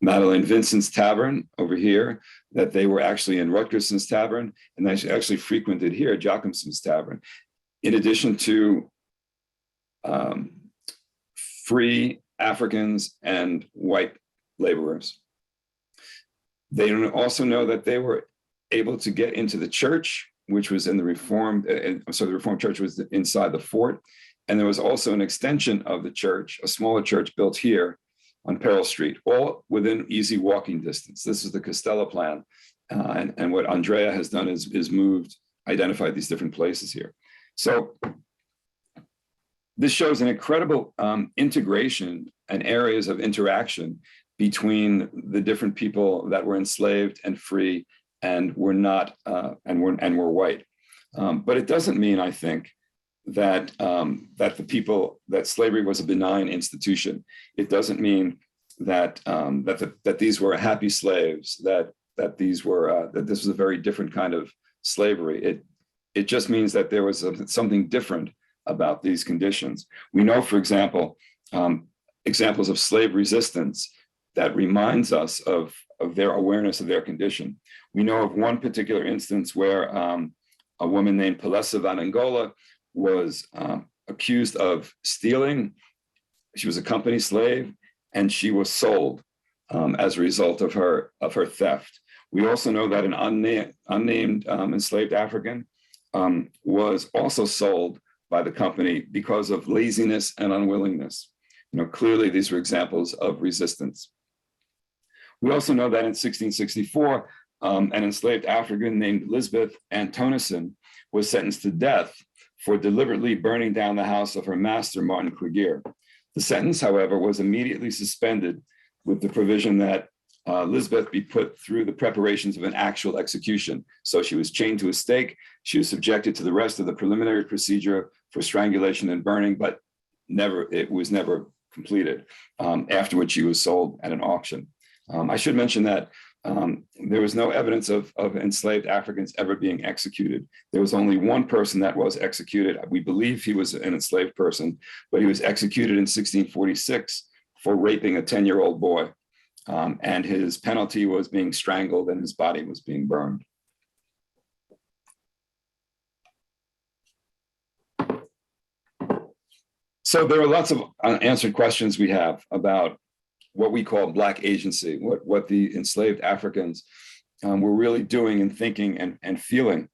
Speaker 3: Madeleine Vincent's Tavern over here, that they were actually in Rutgerson's Tavern, and they actually frequented here, Jacobson's Tavern, in addition to free Africans and white laborers. They also know that they were able to get into the church, which was in the Reformed, the Reformed Church was inside the fort. And there was also an extension of the church, a smaller church built here on Pearl Street, all within easy walking distance. This is the Costello plan. And what Andrea has done is identified these different places here. So this shows an incredible integration and areas of interaction between the different people that were enslaved and free and were not, and were white. But it doesn't mean, I think, that that slavery was a benign institution. It doesn't mean that that these were happy slaves, that this was a very different kind of slavery. It just means that there was something different about these conditions. We know, for example, examples of slave resistance that reminds us of their awareness of their condition. We know of one particular instance where a woman named Palesa van Angola was accused of stealing. She was a company slave, and she was sold as a result of her theft. We also know that an unnamed enslaved African was also sold by the company because of laziness and unwillingness. Clearly these were examples of resistance. We also know that in 1664, an enslaved African named Lisbeth Antonison was sentenced to death for deliberately burning down the house of her master, Martin Clegear. The sentence, however, was immediately suspended with the provision that Lisbeth be put through the preparations of an actual execution. So she was chained to a stake. She was subjected to the rest of the preliminary procedure for strangulation and burning, but it was never completed, after which she was sold at an auction. I should mention that there was no evidence of enslaved Africans ever being executed. There was only one person that was executed. We believe he was an enslaved person, but he was executed in 1646 for raping a 10-year-old boy. And his penalty was being strangled and his body was being burned. So there are lots of unanswered questions we have about what we call Black agency, what the enslaved Africans were really doing and thinking and feeling.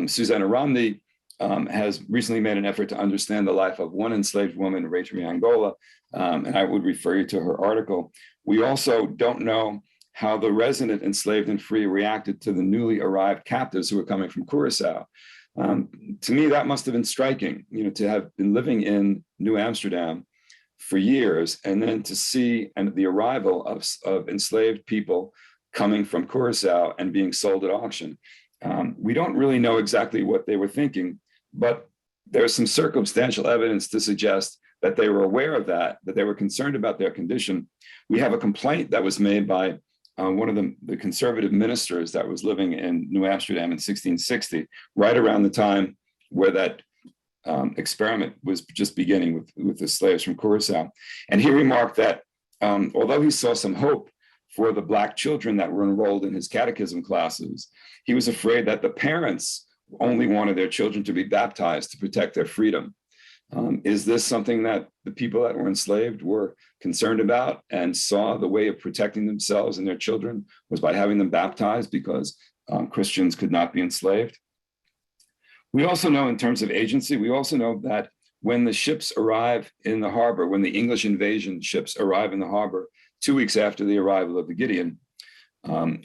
Speaker 3: Susanna Romney has recently made an effort to understand the life of one enslaved woman, Rachel Angola, and I would refer you to her article. We also don't know how the resident enslaved and free reacted to the newly arrived captives who were coming from Curaçao. To me, that must have been striking, to have been living in New Amsterdam for years, and then to see the arrival of enslaved people coming from Curaçao and being sold at auction. We don't really know exactly what they were thinking, but there's some circumstantial evidence to suggest that they were aware of that they were concerned about their condition. We have a complaint that was made by one of the conservative ministers that was living in New Amsterdam in 1660, right around the time where that experiment was just beginning with the slaves from Curaçao. And he remarked that although he saw some hope for the Black children that were enrolled in his catechism classes, he was afraid that the parents only wanted their children to be baptized to protect their freedom. Is this something that the people that were enslaved were concerned about and saw the way of protecting themselves and their children was by having them baptized because Christians could not be enslaved? We also know in terms of agency, we also know that when the ships arrive in the harbor, when the English invasion ships arrive in the harbor 2 weeks after the arrival of the Gideon,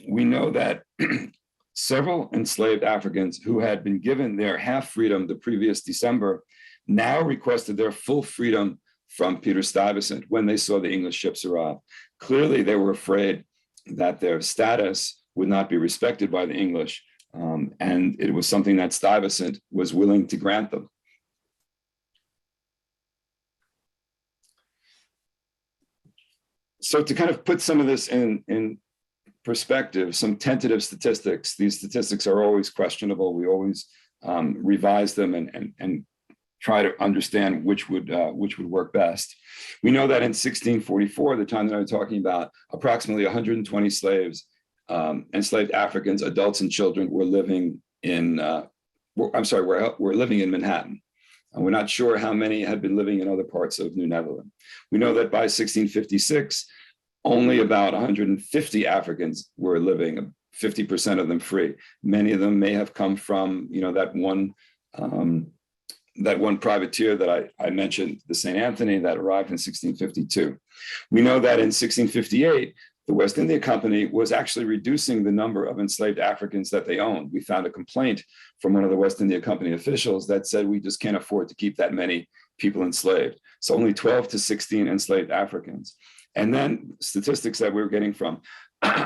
Speaker 3: we know that several enslaved Africans who had been given their half freedom the previous December now requested their full freedom from Peter Stuyvesant when they saw the English ships arrive. Clearly, they were afraid that their status would not be respected by the English, and it was something that Stuyvesant was willing to grant them. So to kind of put some of this in perspective, some tentative statistics. These statistics are always questionable. We always revise them and try to understand which would work best. We know that in 1644, the time that I'm talking about, approximately 120 slaves, enslaved Africans, adults and children, were living in were living in Manhattan. And we're not sure how many had been living in other parts of New Netherland. We know that by 1656, only about 150 Africans were living, 50% of them free. Many of them may have come from, that one privateer that I mentioned, the St. Anthony, that arrived in 1652. We know that in 1658, the West India Company was actually reducing the number of enslaved Africans that they owned. We found a complaint from one of the West India Company officials that said, we just can't afford to keep that many people enslaved. So only 12 to 16 enslaved Africans. And then statistics that we were getting from,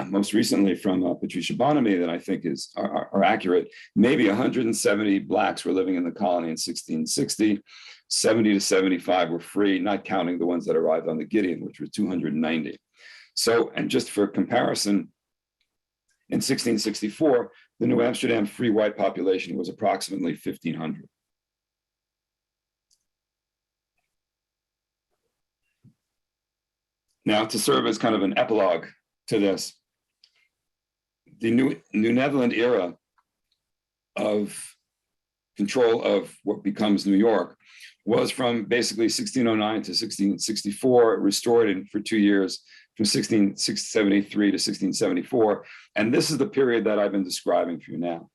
Speaker 3: most recently from Patricia Bonamy, that I think are accurate, maybe 170 Blacks were living in the colony in 1660, 70 to 75 were free, not counting the ones that arrived on the Gideon, which were 290. So, and just for comparison, in 1664, the New Amsterdam free white population was approximately 1,500. Now, to serve as kind of an epilogue to this, the New Netherland era of control of what becomes New York was from basically 1609 to 1664, restored for 2 years from 1673 to 1674. And this is the period that I've been describing for you now.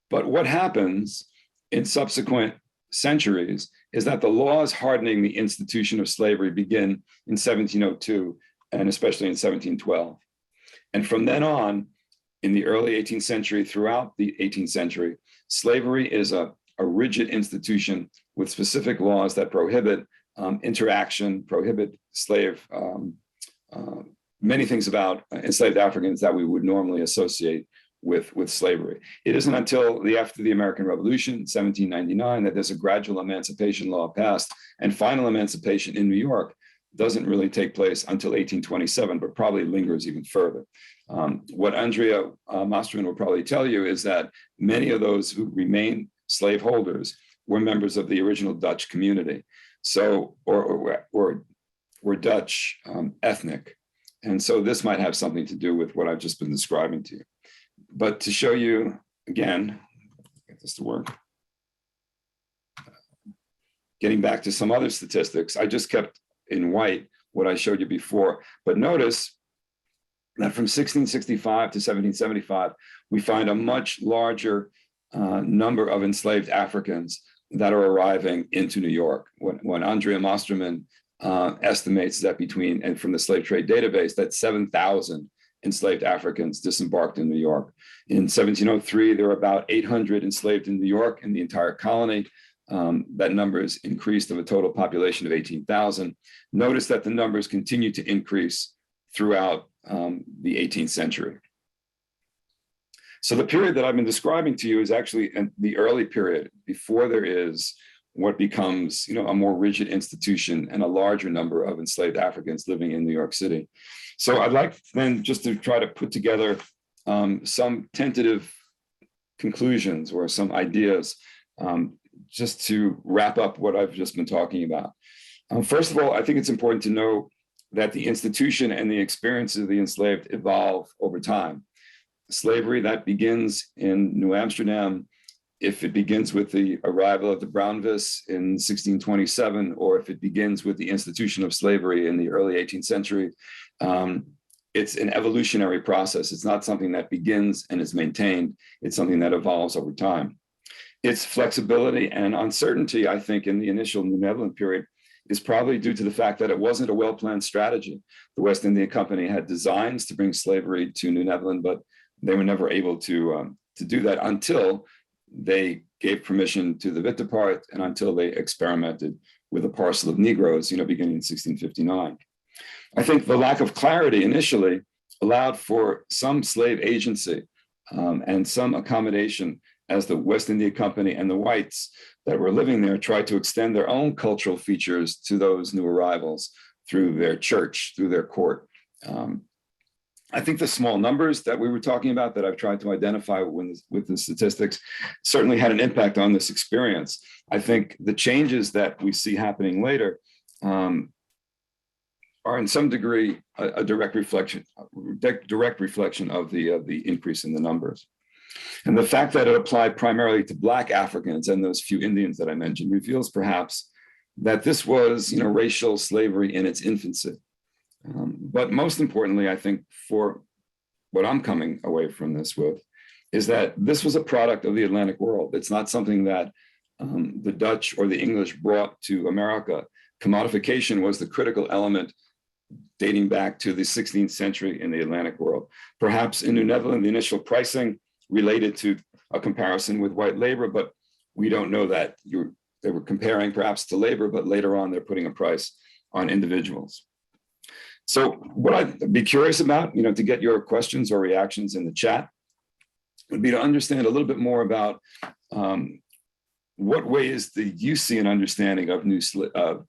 Speaker 3: But what happens in subsequent centuries is that the laws hardening the institution of slavery begin in 1702 and especially in 1712. And from then on, in the early 18th century, throughout the 18th century, slavery is a rigid institution with specific laws that prohibit interaction, prohibit many things about enslaved Africans that we would normally associate with slavery. It isn't until after the American Revolution, 1799, that there's a gradual emancipation law passed, and final emancipation in New York doesn't really take place until 1827, but probably lingers even further. What Andrea Masterman will probably tell you is that many of those who remain slaveholders were members of the original Dutch community, so or Dutch ethnic, and so this might have something to do with what I've just been describing to you. But to show you again, get this to work. Getting back to some other statistics, I just kept in white what I showed you before, but notice that from 1665 to 1775, we find a much larger number of enslaved Africans that are arriving into New York. When Andrea Masterman estimates that and from the slave trade database, that 7,000 enslaved Africans disembarked in New York. In 1703, there were about 800 enslaved in New York in the entire colony. That number is increased of a total population of 18,000. Notice that the numbers continue to increase throughout the 18th century. So the period that I've been describing to you is actually the early period before there is what becomes, a more rigid institution and a larger number of enslaved Africans living in New York City. So I'd like then just to try to put together some tentative conclusions or some ideas just to wrap up what I've just been talking about. First of all, I think it's important to know that the institution and the experiences of the enslaved evolve over time. Slavery that begins in New Amsterdam, if it begins with the arrival of the Brownvis in 1627, or if it begins with the institution of slavery in the early 18th century, it's an evolutionary process. It's not something that begins and is maintained. It's something that evolves over time. Its flexibility and uncertainty, I think, in the initial New Netherland period is probably due to the fact that it wasn't a well-planned strategy. The West India Company had designs to bring slavery to New Netherland, but they were never able to do that until they gave permission to the Wittepart and until they experimented with a parcel of Negroes, beginning in 1659. I think the lack of clarity initially allowed for some slave agency and some accommodation as the West India Company and the whites that were living there tried to extend their own cultural features to those new arrivals through their church, through their court. I think the small numbers that we were talking about that I've tried to identify with the statistics certainly had an impact on this experience. I think the changes that we see happening later are in some degree a direct reflection of the increase in the numbers. And the fact that it applied primarily to Black Africans and those few Indians that I mentioned reveals perhaps that this was, racial slavery in its infancy. But most importantly, I think for what I'm coming away from this with is that this was a product of the Atlantic world. It's not something that the Dutch or the English brought to America. Commodification was the critical element dating back to the 16th century in the Atlantic world. Perhaps in New Netherland, the initial pricing related to a comparison with white labor, but we don't know that. They were comparing perhaps to labor, but later on they're putting a price on individuals. So what I'd be curious about, to get your questions or reactions in the chat, would be to understand a little bit more about what ways do you see an understanding of New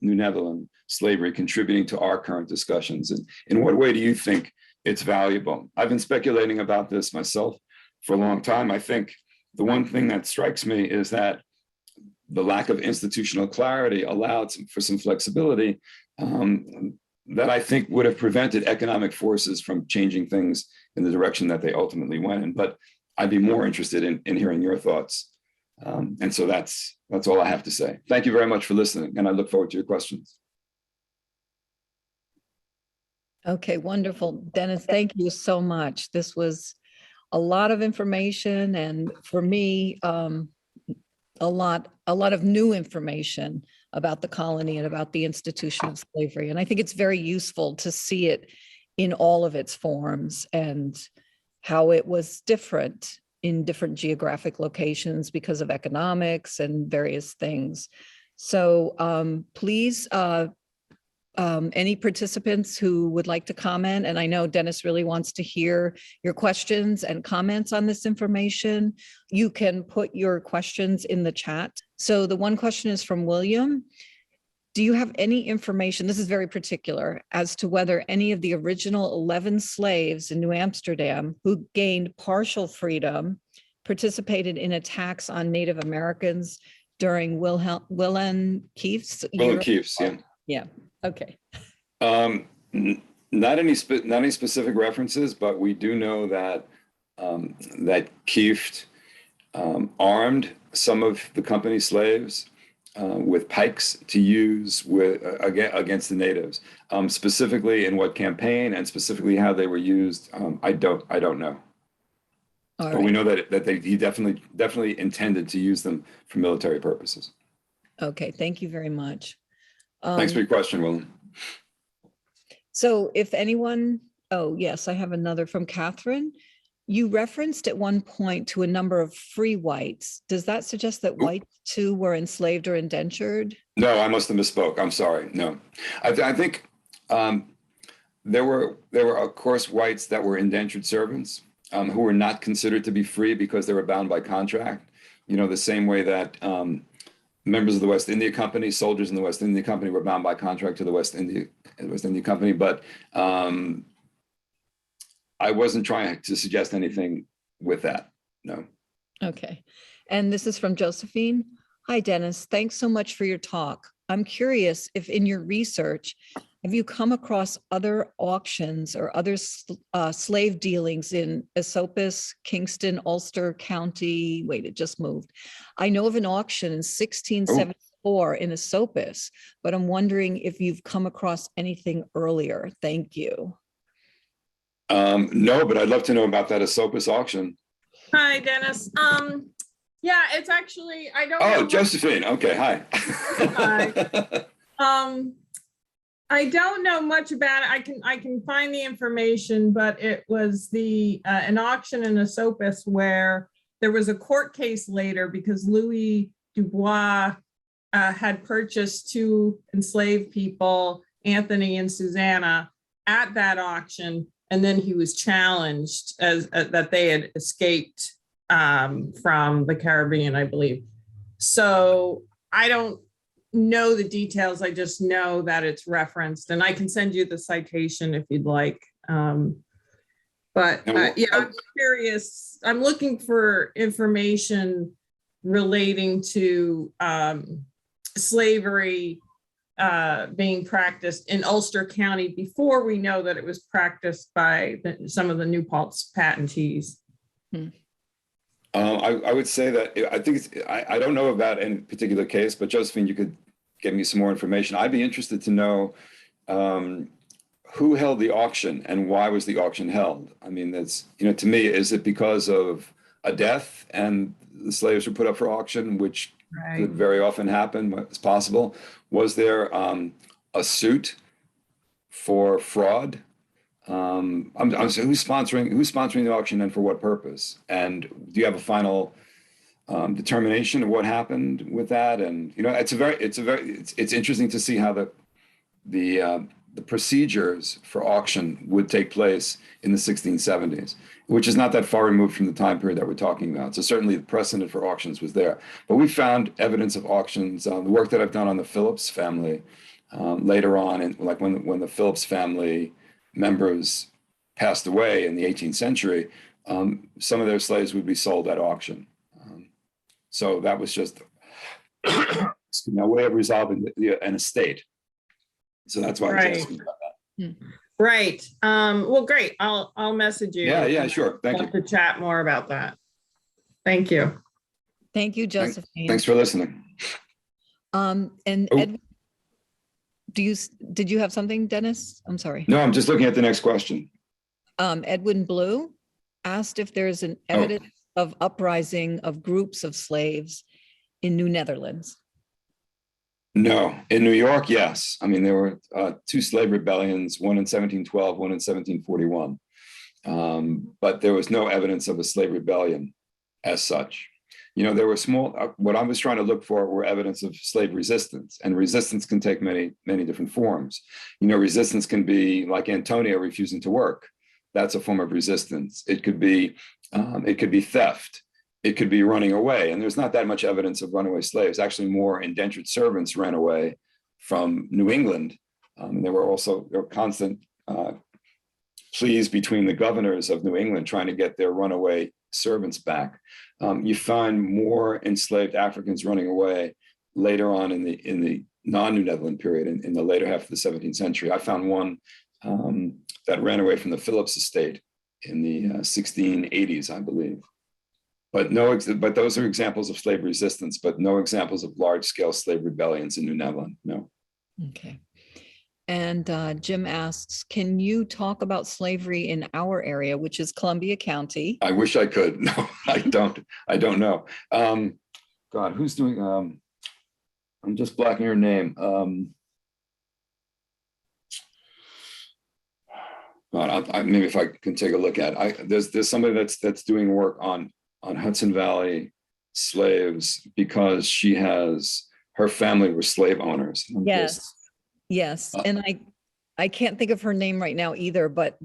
Speaker 3: Netherland slavery contributing to our current discussions, and in what way do you think it's valuable? I've been speculating about this myself for a long time. I think the one thing that strikes me is that the lack of institutional clarity allowed for some flexibility that I think would have prevented economic forces from changing things in the direction that they ultimately went in. But I'd be more interested in hearing your thoughts And so that's all I have to say. Thank you very much for listening, and I look forward to your questions.
Speaker 1: Okay, wonderful. Dennis, thank you so much. This was a lot of information, and for me, a lot of new information about the colony and about the institution of slavery. And I think it's very useful to see it in all of its forms and how it was different in different geographic locations because of economics and various things. So please, any participants who would like to comment, and I know Dennis really wants to hear your questions and comments on this information, you can put your questions in the chat. So the one question is from William. Do you have any information, this is very particular, as to whether any of the original 11 slaves in New Amsterdam who gained partial freedom participated in attacks on Native Americans during Willem Keef's
Speaker 3: Willem Keef's, yeah.
Speaker 1: Yeah. Okay.
Speaker 3: Not any specific references, but we do know that that Kieft armed some of the company slaves with pikes to use against the natives. Specifically in what campaign and specifically how they were used, I don't know. But we know that he definitely intended to use them for military purposes.
Speaker 1: Okay, thank you very much.
Speaker 3: Thanks for your question, William.
Speaker 1: So if anyone, oh yes, I have another from Catherine. You referenced at one point to a number of free whites. Does that suggest that whites too were enslaved or indentured?
Speaker 3: No, I must have misspoke. I'm sorry. No, I think there were of course whites that were indentured servants who were not considered to be free because they were bound by contract. You know, the same way that members of the West India Company, soldiers in the West India Company were bound by contract to the West India Company, but I wasn't trying to suggest anything with that, no.
Speaker 1: Okay, and this is from Josephine. Hi, Dennis, thanks so much for your talk. I'm curious if in your research, have you come across other auctions or other slave dealings in Esopus, Kingston, Ulster County? Wait, it just moved. I know of an auction in 1674 in Esopus, but I'm wondering if you've come across anything earlier. Thank you.
Speaker 3: No, but I'd love to know about that Esopus auction.
Speaker 4: Hi, Dennis. Yeah, it's actually, I don't
Speaker 3: know.
Speaker 4: know.
Speaker 3: Josephine. Okay, hi.
Speaker 4: Hi. I don't know much about it. I can find the information, but it was an auction in Esopus where there was a court case later because Louis Dubois had purchased two enslaved people, Anthony and Susanna, at that auction, and then he was challenged as that they had escaped from the Caribbean, I believe. So I don't know the details. I just know that it's referenced, and I can send you the citation if you'd like. But yeah, I'm curious. I'm looking for information relating to slavery being practiced in Ulster County before we know that it was practiced by some of the New Paltz patentees.
Speaker 3: I would say that I think I don't know about any particular case, but Josephine, you could give me some more information. I'd be interested to know who held the auction and why was the auction held? I mean, that's, to me, is it because of a death and the slaves were put up for auction, which could very often happen, it's possible. Was there a suit for fraud? I'm saying who's sponsoring the auction and for what purpose? And do you have a final determination of what happened with that? And it's interesting to see how the procedures for auction would take place in the 1670s, which is not that far removed from the time period that we're talking about. So certainly the precedent for auctions was there. But we found evidence of auctions. The work that I've done on the Phillips family later on, and like when the Phillips family members passed away in the 18th century, some of their slaves would be sold at auction. So that was just a way of resolving an estate. So that's why I was asking about that.
Speaker 4: Right. Well, great. I'll message you.
Speaker 3: Yeah, sure. Thank you.
Speaker 4: To chat more about that. Thank you.
Speaker 1: Thank you, Josephine.
Speaker 3: Thanks for listening.
Speaker 1: And
Speaker 3: Oh.
Speaker 1: Ed, did you have something, Dennis? I'm sorry.
Speaker 3: No, I'm just looking at the next question.
Speaker 1: Edwin Blue asked if there's an evidence of uprising of groups of slaves in New Netherlands.
Speaker 3: No, in New York, yes. I mean, there were two slave rebellions, one in 1712, one in 1741. But there was no evidence of a slave rebellion as such. You know, there were small, what I was trying to look for were evidence of slave resistance, and resistance can take many, many different forms. You know, resistance can be like Antonio refusing to work. That's a form of resistance. It could be theft. It could be running away. And there's not that much evidence of runaway slaves. Actually, more indentured servants ran away from New England. There were constant pleas between the governors of New England trying to get their runaway servants back. You find more enslaved Africans running away later on in the non-New Netherland period, in the later half of the 17th century. I found one that ran away from the Phillips estate in the 1680s, I believe. But those are examples of slave resistance, but no examples of large-scale slave rebellions in New Netherland. No.
Speaker 1: Okay. And Jim asks, can you talk about slavery in our area, which is Columbia County?
Speaker 3: I wish I could. No, I don't. I don't know. God, who's doing? I'm just blacking her name. God, maybe if I can take a look at. There's somebody that's doing work on Hudson Valley slaves because her family were slave owners.
Speaker 1: Yes. Yes, and I can't think of her name right now either, but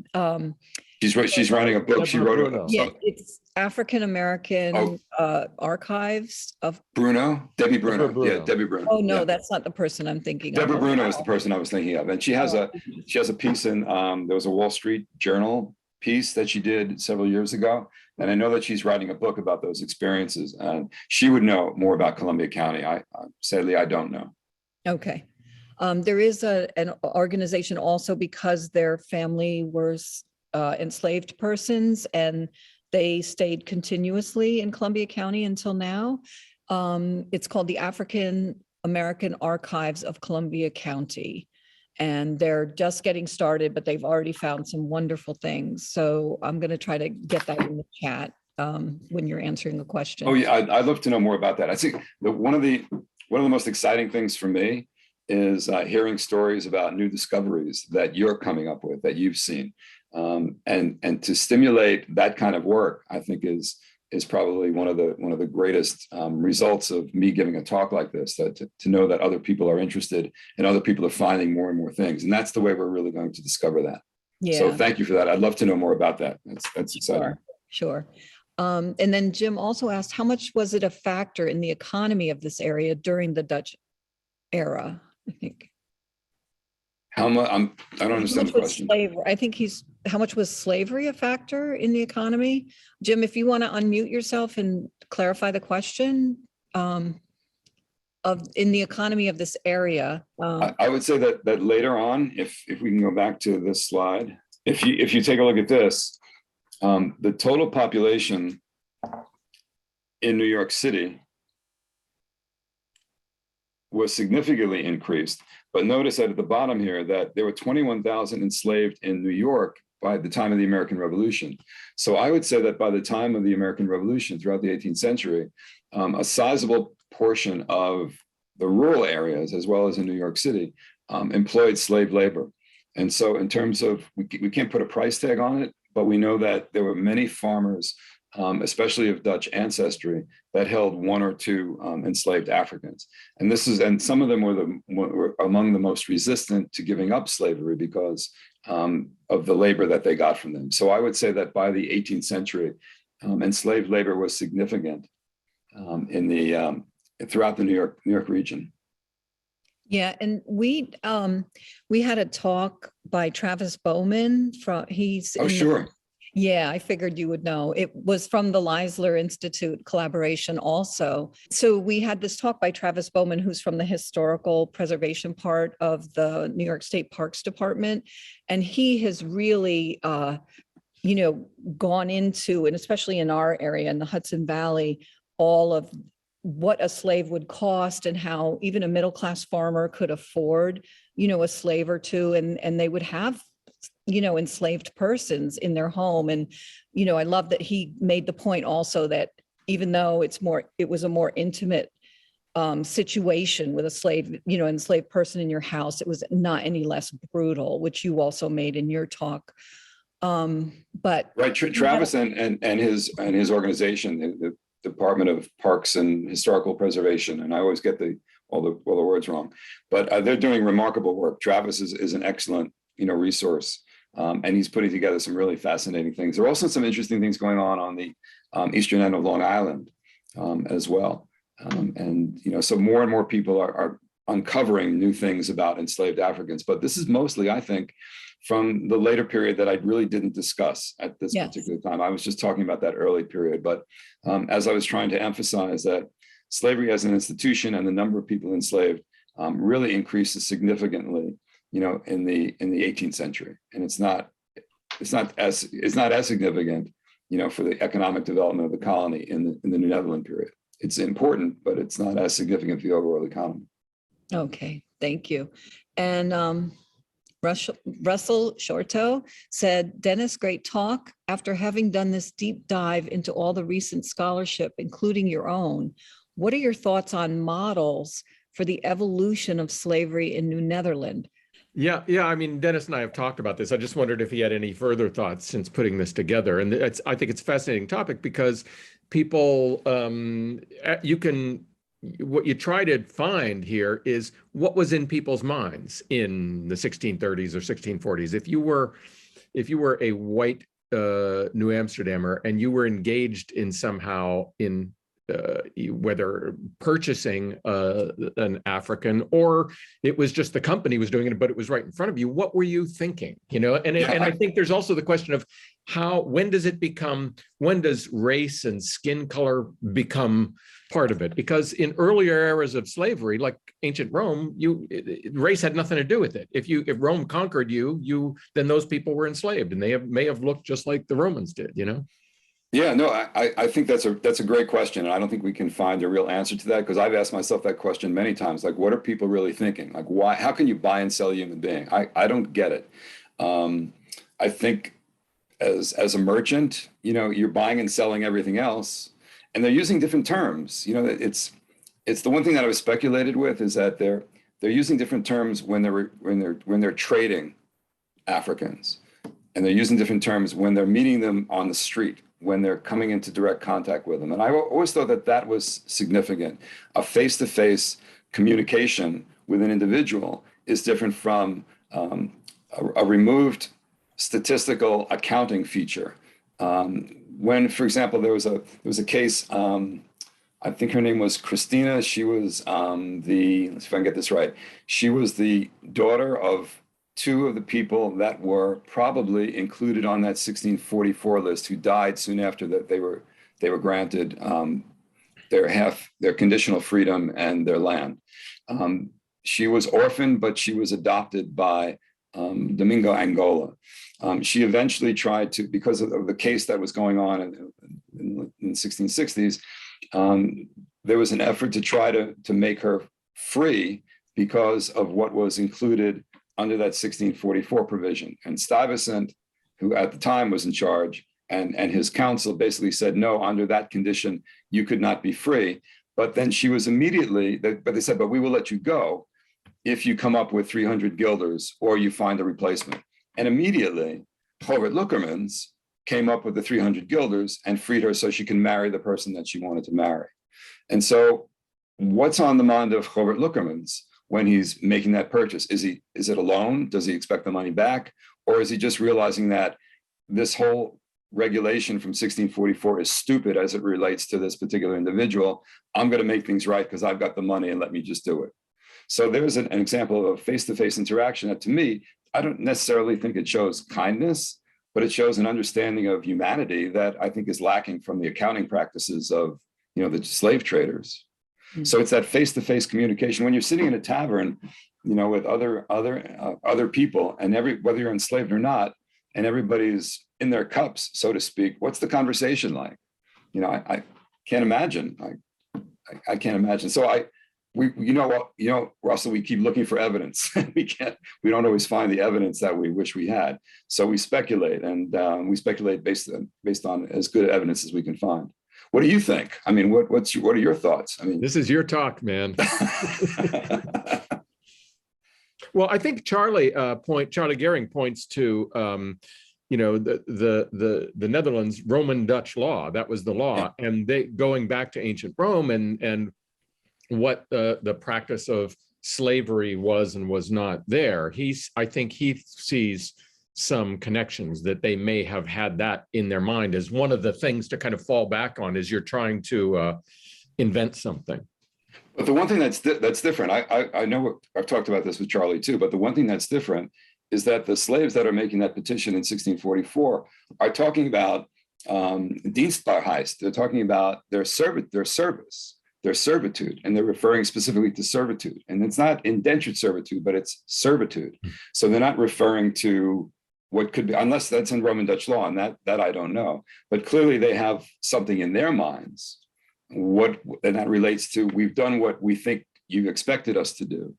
Speaker 3: she's writing a book. She wrote
Speaker 1: it's African American Archives of
Speaker 3: Debbie Bruno. Yeah, Debbie Bruno.
Speaker 1: Oh no,
Speaker 3: yeah.
Speaker 1: That's not the person I'm thinking
Speaker 3: Deborah
Speaker 1: of.
Speaker 3: Bruno is the person I was thinking of, and she has a piece in there was a Wall Street Journal piece that she did several years ago, and I know that she's writing a book about those experiences, and she would know more about Columbia County. Sadly I don't know.
Speaker 1: Okay. There is an organization also because their family was enslaved persons and they stayed continuously in Columbia County until now. It's called the African American Archives of Columbia County. And they're just getting started, but they've already found some wonderful things. So I'm going to try to get that in the chat when you're answering the question.
Speaker 3: Oh yeah, I'd love to know more about that. I think one of the most exciting things for me is hearing stories about new discoveries that you're coming up with, that you've seen, and to stimulate that kind of work, I think is probably one of the greatest results of me giving a talk like this. That to know that other people are interested and other people are finding more and more things, and that's the way we're really going to discover that.
Speaker 1: Yeah.
Speaker 3: So thank you for that. I'd love to know more about that. That's exciting.
Speaker 1: Sure. And then Jim also asked, how much was it a factor in the economy of this area during the Dutch era? I think.
Speaker 3: How much? I don't understand the question.
Speaker 1: I think how much was slavery a factor in the economy? Jim, if you want to unmute yourself and clarify the question in the economy of this area.
Speaker 3: I would say that later on, if we can go back to this slide, if you take a look at this, the total population in New York City was significantly increased. But notice that at the bottom here that there were 21,000 enslaved in New York by the time of the American Revolution. So I would say that by the time of the American Revolution throughout the 18th century, a sizable portion of the rural areas, as well as in New York City, employed slave labor. And so in terms of, we can't put a price tag on it, but we know that there were many farmers, especially of Dutch ancestry, that held one or two enslaved Africans. And some of them were among the most resistant to giving up slavery because of the labor that they got from them. So I would say that by the 18th century, enslaved labor was significant throughout the New York region.
Speaker 1: Yeah, and we had a talk by Travis Bowman
Speaker 3: Sure.
Speaker 1: Yeah, I figured you would know. It was from the Leisler Institute collaboration also. So we had this talk by Travis Bowman, who's from the historical preservation part of the New York State Parks Department. And he has really, gone into, and especially in our area in the Hudson Valley, all of what a slave would cost and how even a middle-class farmer could afford, a slave or two, and they would have, enslaved persons in their home. And, I love that he made the point also that even though it was a more intimate situation with a enslaved person in your house, it was not any less brutal, which you also made in your talk. But
Speaker 3: right, Travis and his organization, the Department of Parks and Historical Preservation, and I always get all the words wrong, but they're doing remarkable work. Travis is an excellent resource, and he's putting together some really fascinating things. There are also some interesting things going on the eastern end of Long Island as well, and so more and more people are uncovering new things about enslaved Africans. But this is mostly, I think, from the later period that I really didn't discuss at this particular time. I was just talking about that early period, but as I was trying to emphasize that slavery as an institution and the number of people enslaved really increases significantly, in the 18th century, and it's not as significant, for the economic development of the colony in the New Netherland period. It's important, but it's not as significant for the overall economy.
Speaker 1: Okay, thank you. And Russell Shorto said, Dennis, great talk. After having done this deep dive into all the recent scholarship, including your own, what are your thoughts on models for the evolution of slavery in New Netherland?
Speaker 5: Yeah. I mean, Dennis and I have talked about this. I just wondered if he had any further thoughts since putting this together. And I think it's a fascinating topic because people, what you try to find here is what was in people's minds in the 1630s or 1640s. If you were a white New Amsterdamer and you were engaged in somehow in whether purchasing an African, or it was just the company was doing it, but it was right in front of you, what were you thinking? And I think there's also the question of when does race and skin color become part of it? Because in earlier eras of slavery, like ancient Rome, race had nothing to do with it. If Rome conquered you, then those people were enslaved, and they may have looked just like the Romans did,
Speaker 3: Yeah, no, I think that's a great question, and I don't think we can find a real answer to that, because I've asked myself that question many times. Like, what are people really thinking? Like, why? How can you buy and sell a human being? I don't get it. I think as a merchant, you're buying and selling everything else, and they're using different terms. It's the one thing that I was speculated with is that they're using different terms when they're trading Africans, and they're using different terms when they're meeting them on the street, when they're coming into direct contact with them. And I always thought that was significant. A face-to-face communication with an individual is different from a removed statistical accounting feature. When, for example, there was a case, I think her name was Christina. She was let's see if I can get this right. She was the daughter of two of the people that were probably included on that 1644 list who died soon after that they were granted their conditional freedom and their land. She was orphaned, but she was adopted by Domingo Angola. She eventually tried to, because of the case that was going on in the 1660s, there was an effort to try to make her free because of what was included under that 1644 provision. And Stuyvesant, who at the time was in charge, and his counsel basically said, no, under that condition, you could not be free. But then she was immediately, but they said, but we will let you go if you come up with 300 guilders or you find a replacement. And immediately, Govert Loockermans came up with the 300 guilders and freed her so she can marry the person that she wanted to marry. And so what's on the mind of Govert Loockermans when he's making that purchase? Is it a loan? Does he expect the money back? Or is he just realizing that this whole regulation from 1644 is stupid as it relates to this particular individual? I'm going to make things right because I've got the money and let me just do it. So there's an example of a face-to-face interaction that, to me, I don't necessarily think it shows kindness, but it shows an understanding of humanity that I think is lacking from the accounting practices of, the slave traders. Mm-hmm. So it's that face-to-face communication when you're sitting in a tavern, with other people, and whether you're enslaved or not, and everybody's in their cups, so to speak. What's the conversation like? I can't imagine. I can't imagine. So Russell, we keep looking for evidence. We don't always find the evidence that we wish we had. So we speculate, and we speculate based on as good evidence as we can find. What do you think? I mean, what are your thoughts? I mean,
Speaker 5: This is your talk, man. Well, I think Charlie Gehring points to the Netherlands Roman Dutch law. That was the law, and they going back to ancient Rome and what the practice of slavery was and was not there. I think he sees some connections that they may have had that in their mind as one of the things to kind of fall back on as you're trying to invent something.
Speaker 3: But the one thing that's different, I know I've talked about this with Charlie too, but the one thing that's different is that the slaves that are making that petition in 1644 are talking about Dienstbarkeit. They're talking about their service, their servitude, and they're referring specifically to servitude. And it's not indentured servitude, but it's servitude. So they're not referring to what could be, unless that's in Roman Dutch law, and that I don't know. But clearly they have something in their minds. And that relates to, we've done what we think you expected us to do,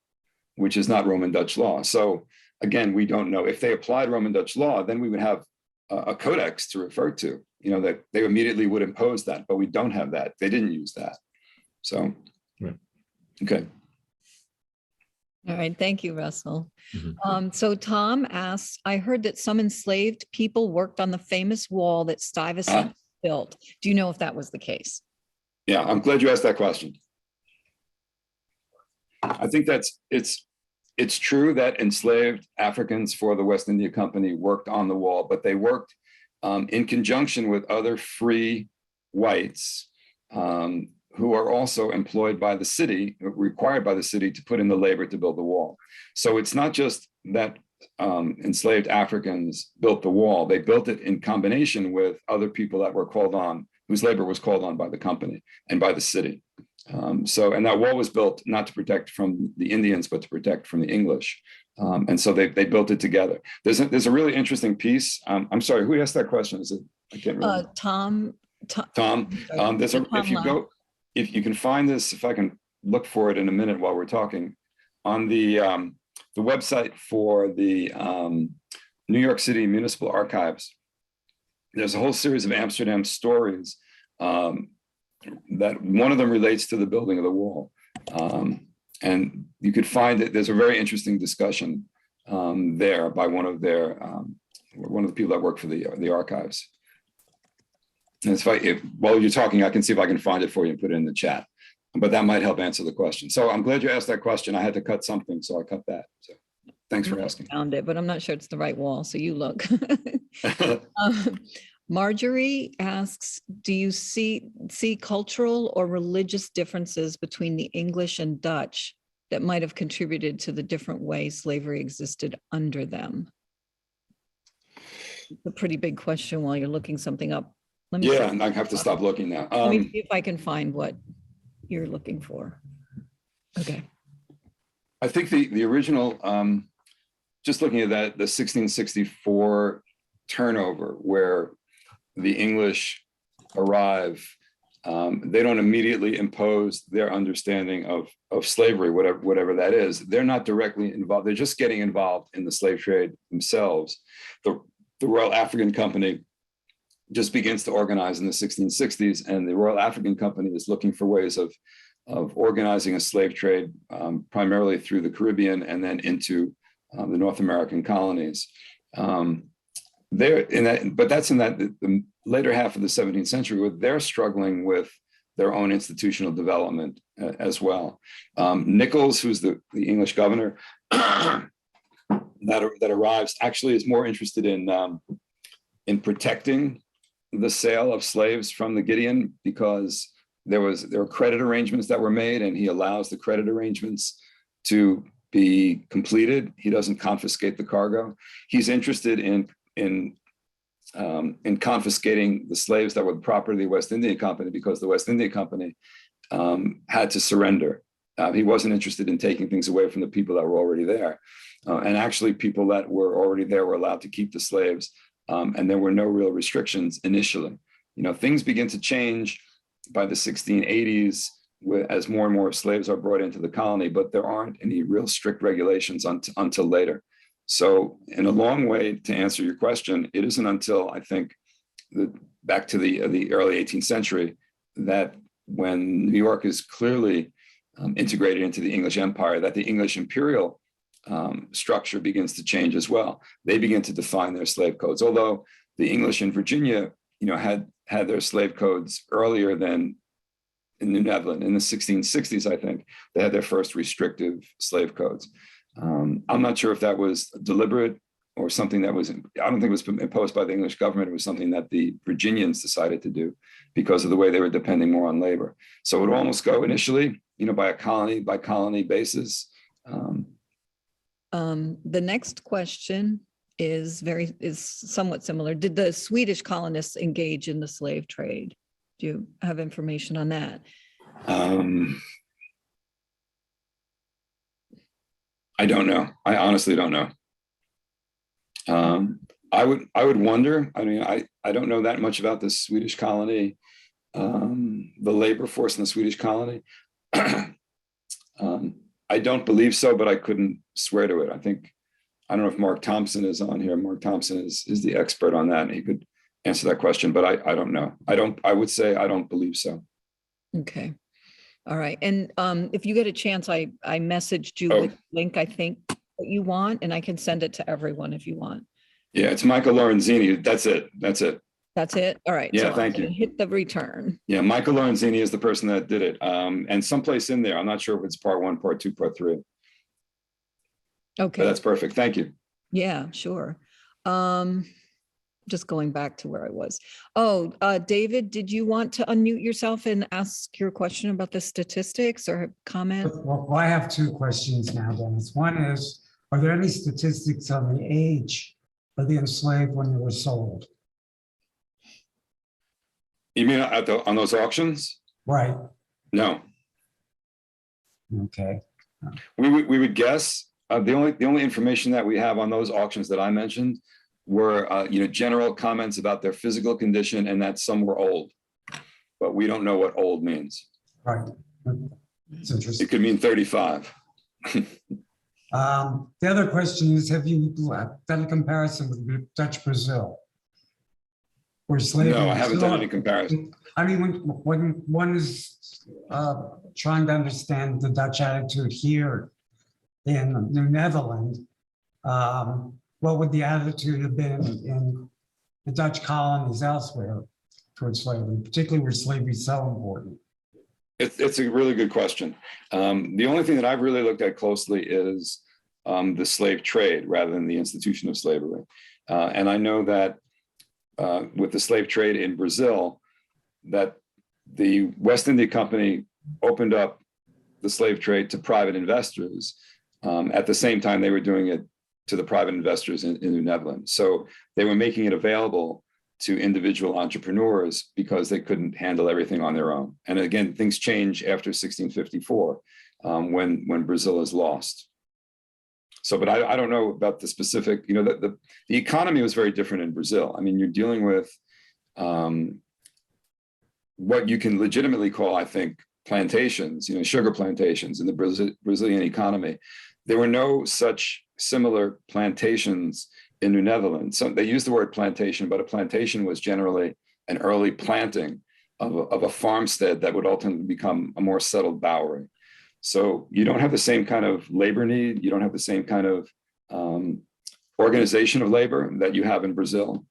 Speaker 3: which is not Roman Dutch law. So again, we don't know. If they applied Roman Dutch law, then we would have a codex to refer to, that they immediately would impose that, but we don't have that. They didn't use that. So, okay.
Speaker 1: All right, thank you, Russell.
Speaker 5: Mm-hmm.
Speaker 1: So Tom asks, I heard that some enslaved people worked on the famous wall that Stuyvesant built. Do you know if that was the case?
Speaker 3: Yeah, I'm glad you asked that question. I think it's true that enslaved Africans for the West India Company worked on the wall, but they worked in conjunction with other free whites who are also employed by the city, required by the city to put in the labor to build the wall. So it's not just that enslaved Africans built the wall, they built it in combination with other people that were called on, whose labor was called on by the company and by the city. And that wall was built not to protect from the Indians, but to protect from the English. And so they built it together. There's a really interesting piece. I'm sorry, who asked that question? Is it, I can't remember.
Speaker 1: Tom.
Speaker 3: If you can find this, if I can look for it in a minute while we're talking, on the website for the New York City Municipal Archives, there's a whole series of Amsterdam stories that one of them relates to the building of the wall. And you could find it, there's a very interesting discussion there by one of the people that work for the archives. And while you're talking, I can see if I can find it for you and put it in the chat, but that might help answer the question. So I'm glad you asked that question. I had to cut something, so I cut that. So thanks for asking.
Speaker 1: Found it, but I'm not sure it's the right wall, so you look. Marjorie asks, do you see cultural or religious differences between the English and Dutch that might have contributed to the different ways slavery existed under them? It's a pretty big question while you're looking something up.
Speaker 3: Yeah, and I have to stop looking now.
Speaker 1: Let me see if I can find what you're looking for. Okay.
Speaker 3: I think the original, just looking at that, the 1664 turnover where the English arrive, they don't immediately impose their understanding of slavery, whatever that is. They're not directly involved. They're just getting involved in the slave trade themselves. The Royal African Company just begins to organize in the 1660s, and the Royal African Company is looking for ways of organizing a slave trade, primarily through the Caribbean and then into the North American colonies. But that's in the later half of the 17th century, where they're struggling with their own institutional development as well. Nichols, who's the English governor that arrives, actually is more interested in protecting the sale of slaves from the Gideon, because there were credit arrangements that were made, and he allows the credit arrangements to be completed. He doesn't confiscate the cargo. He's interested in confiscating the slaves that were the property of the West India Company, because the West India Company had to surrender. He wasn't interested in taking things away from the people that were already there. And actually, people that were already there were allowed to keep the slaves. And there were no real restrictions initially. Things begin to change by the 1680s as more and more slaves are brought into the colony, but there aren't any real strict regulations until later. So in a long way to answer your question, it isn't until I think back to the early 18th century that when New York is clearly integrated into the English Empire, that the English imperial structure begins to change as well. They begin to define their slave codes, although the English in Virginia, had their slave codes earlier than in New Netherland. In the 1660s, I think, they had their first restrictive slave codes. I'm not sure if that was deliberate or something that was, I don't think it was imposed by the English government. It was something that the Virginians decided to do because of the way they were depending more on labor. So it would almost go initially, by a colony basis.
Speaker 1: The next question is somewhat similar. Did the Swedish colonists engage in the slave trade? Do you have information on that?
Speaker 3: I don't know. I honestly don't know. I would wonder. I mean, I don't know that much about the Swedish colony, the labor force in the Swedish colony. I don't believe so, but I couldn't swear to it. I don't know if Mark Thompson is on here. Mark Thompson is the expert on that, and he could answer that question, but I don't know. I would say I don't believe so.
Speaker 1: Okay. All right. And if you get a chance, I messaged you with the link, I think, that you want, and I can send it to everyone if you want.
Speaker 3: Yeah, it's Maika Lorenzini. That's it. That's it.
Speaker 1: All right.
Speaker 3: Yeah,
Speaker 1: so
Speaker 3: thank you.
Speaker 1: Hit the return.
Speaker 3: Yeah, Maika Lorenzini is the person that did it. And someplace in there, I'm not sure if it's part 1, part 2, part 3.
Speaker 1: Okay.
Speaker 3: But that's perfect. Thank you.
Speaker 1: Yeah, sure. Just going back to where I was. David, did you want to unmute yourself and ask your question about the statistics or comment?
Speaker 2: Well, I have two questions now, Dennis. One is, are there any statistics on the age of the enslaved when they were sold?
Speaker 3: You mean on those auctions?
Speaker 2: Right.
Speaker 3: No.
Speaker 2: Okay.
Speaker 3: We would guess. The only information that we have on those auctions that I mentioned were general comments about their physical condition and that some were old, but we don't know what old means.
Speaker 2: Right. It's interesting.
Speaker 3: It could mean 35.
Speaker 2: The other question is, have you done a comparison with Dutch Brazil? Where slavery?
Speaker 3: No, I haven't done any comparison.
Speaker 2: I mean, when one is trying to understand the Dutch attitude here in New Netherland, what would the attitude have been in the Dutch colonies elsewhere towards slavery, particularly where slavery is so important?
Speaker 3: It's a really good question. The only thing that I've really looked at closely is the slave trade rather than the institution of slavery. And I know that with the slave trade in Brazil, that the West India Company opened up the slave trade to private investors. At the same time, they were doing it to the private investors in New Netherland. So they were making it available to individual entrepreneurs because they couldn't handle everything on their own. And again, things change after 1654 when Brazil is lost. So, but I don't know about the specific, the economy was very different in Brazil. I mean, you're dealing with what you can legitimately call, I think, plantations, sugar plantations in the Brazilian economy. There were no such similar plantations in New Netherlands. So they used the word plantation, but a plantation was generally an early planting of a farmstead that would ultimately become a more settled bowery. So you don't have the same kind of labor need. You don't have the same kind of organization of labor that you have in Brazil.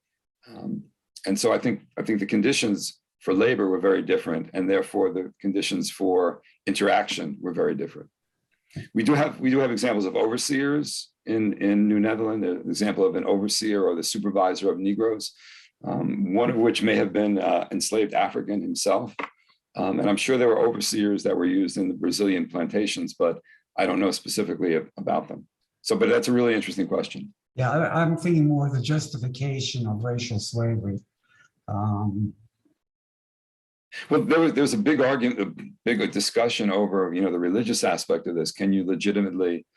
Speaker 3: And so I think the conditions for labor were very different, and therefore the conditions for interaction were very different. We do have examples of overseers in New Netherland, the example of an overseer or the supervisor of Negroes, one of which may have been enslaved African himself. And I'm sure there were overseers that were used in the Brazilian plantations, but I don't know specifically about them. So, but that's a really interesting question.
Speaker 2: Yeah, I'm thinking more of the justification of racial slavery.
Speaker 3: Well, there's a big argument, a big discussion over, the religious aspect of this. Can you legitimately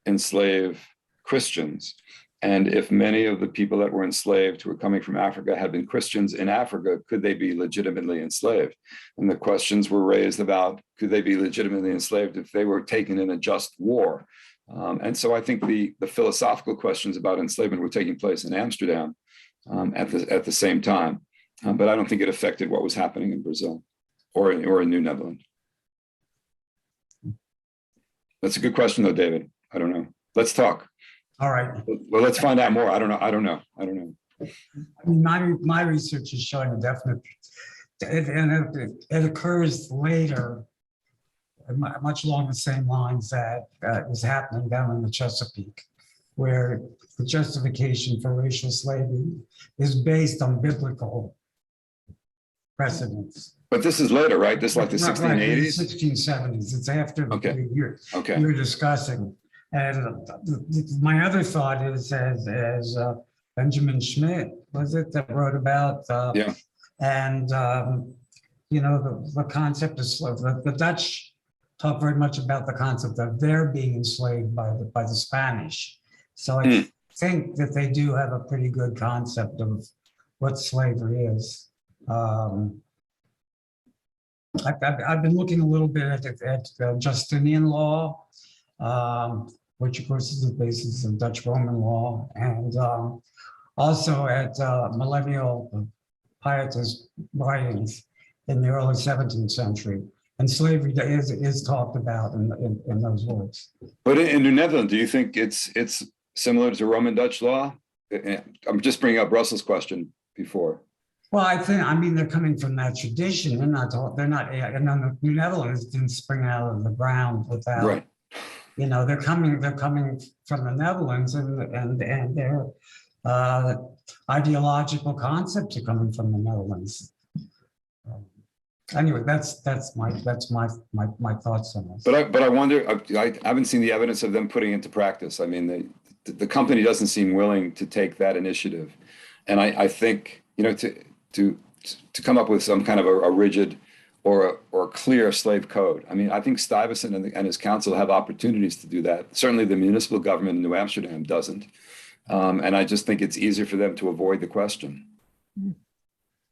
Speaker 3: enslave Christians? And if many of the people that were enslaved who were coming from Africa had been Christians in Africa, could they be legitimately enslaved? And the questions were raised about, could they be legitimately enslaved if they were taken in a just war? And so I think the philosophical questions about enslavement were taking place in Amsterdam at the same time. But I don't think it affected what was happening in Brazil or in New Netherland. That's a good question though, David. I don't know. Let's talk.
Speaker 2: All right.
Speaker 3: Well, let's find out more. I don't know.
Speaker 2: I mean, my research is showing a definite, it occurs later, much along the same lines that is happening down in the Chesapeake, where the justification for racial slavery is based on biblical precedents.
Speaker 3: But this is later, right? This is like the 1680s?
Speaker 2: 1670s. It's after the
Speaker 3: Okay.
Speaker 2: period
Speaker 3: Okay.
Speaker 2: you're discussing. And my other thought is, as Benjamin Schmidt, was it, that wrote about,
Speaker 3: Yeah.
Speaker 2: and, the concept of slavery. The Dutch talk very much about the concept of their being enslaved by the Spanish. So I think that they do have a pretty good concept of what slavery is. I've been looking a little bit at Justinian law, which of course is the basis of Dutch Roman law, and also at millennial pietist writings in the early 17th century. And slavery is talked about in those works.
Speaker 3: But in New Netherland, do you think it's similar to Roman Dutch law? I'm just bringing up Russell's question before.
Speaker 2: Well, I mean, they're coming from that tradition. They're not, and then the New Netherlands didn't spring out of the ground without,
Speaker 3: Right.
Speaker 2: They're coming from the Netherlands, and their ideological concepts are coming from the Netherlands. Anyway, that's my thoughts on this.
Speaker 3: But I wonder, I haven't seen the evidence of them putting into practice. I mean, the company doesn't seem willing to take that initiative. And I think, to come up with some kind of a rigid or a clear slave code. I mean, I think Stuyvesant and his council have opportunities to do that. Certainly the municipal government in New Amsterdam doesn't. And I just think it's easier for them to avoid the question.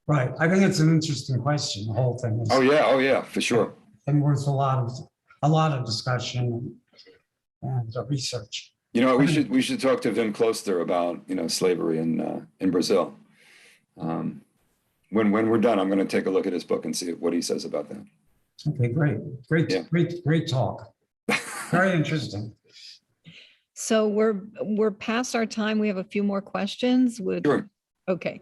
Speaker 2: Right. I think it's an interesting question, the whole thing.
Speaker 3: Oh yeah, for sure.
Speaker 2: And worth a lot of discussion and research.
Speaker 3: We should talk to Wim Klooster about, slavery in Brazil. When we're done, I'm going to take a look at his book and see what he says about that.
Speaker 2: Okay, great talk. Very interesting.
Speaker 1: So we're past our time. We have a few more questions.
Speaker 3: Sure.
Speaker 1: Okay.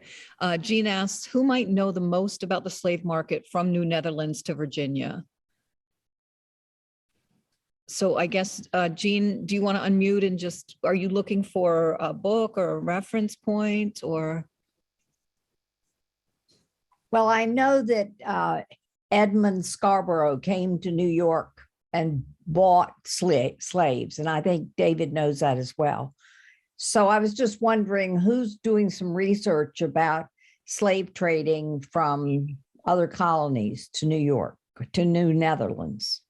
Speaker 1: Jean asks, who might know the most about the slave market from New Netherlands to Virginia? So I guess, Jean, do you want to unmute and are you looking for a book or a reference point or?
Speaker 6: Well, I know that Edmund Scarborough came to New York and bought slaves, and I think David knows that as well. So I was just wondering who's doing some research about slave trading from other colonies to New York, to New Netherlands.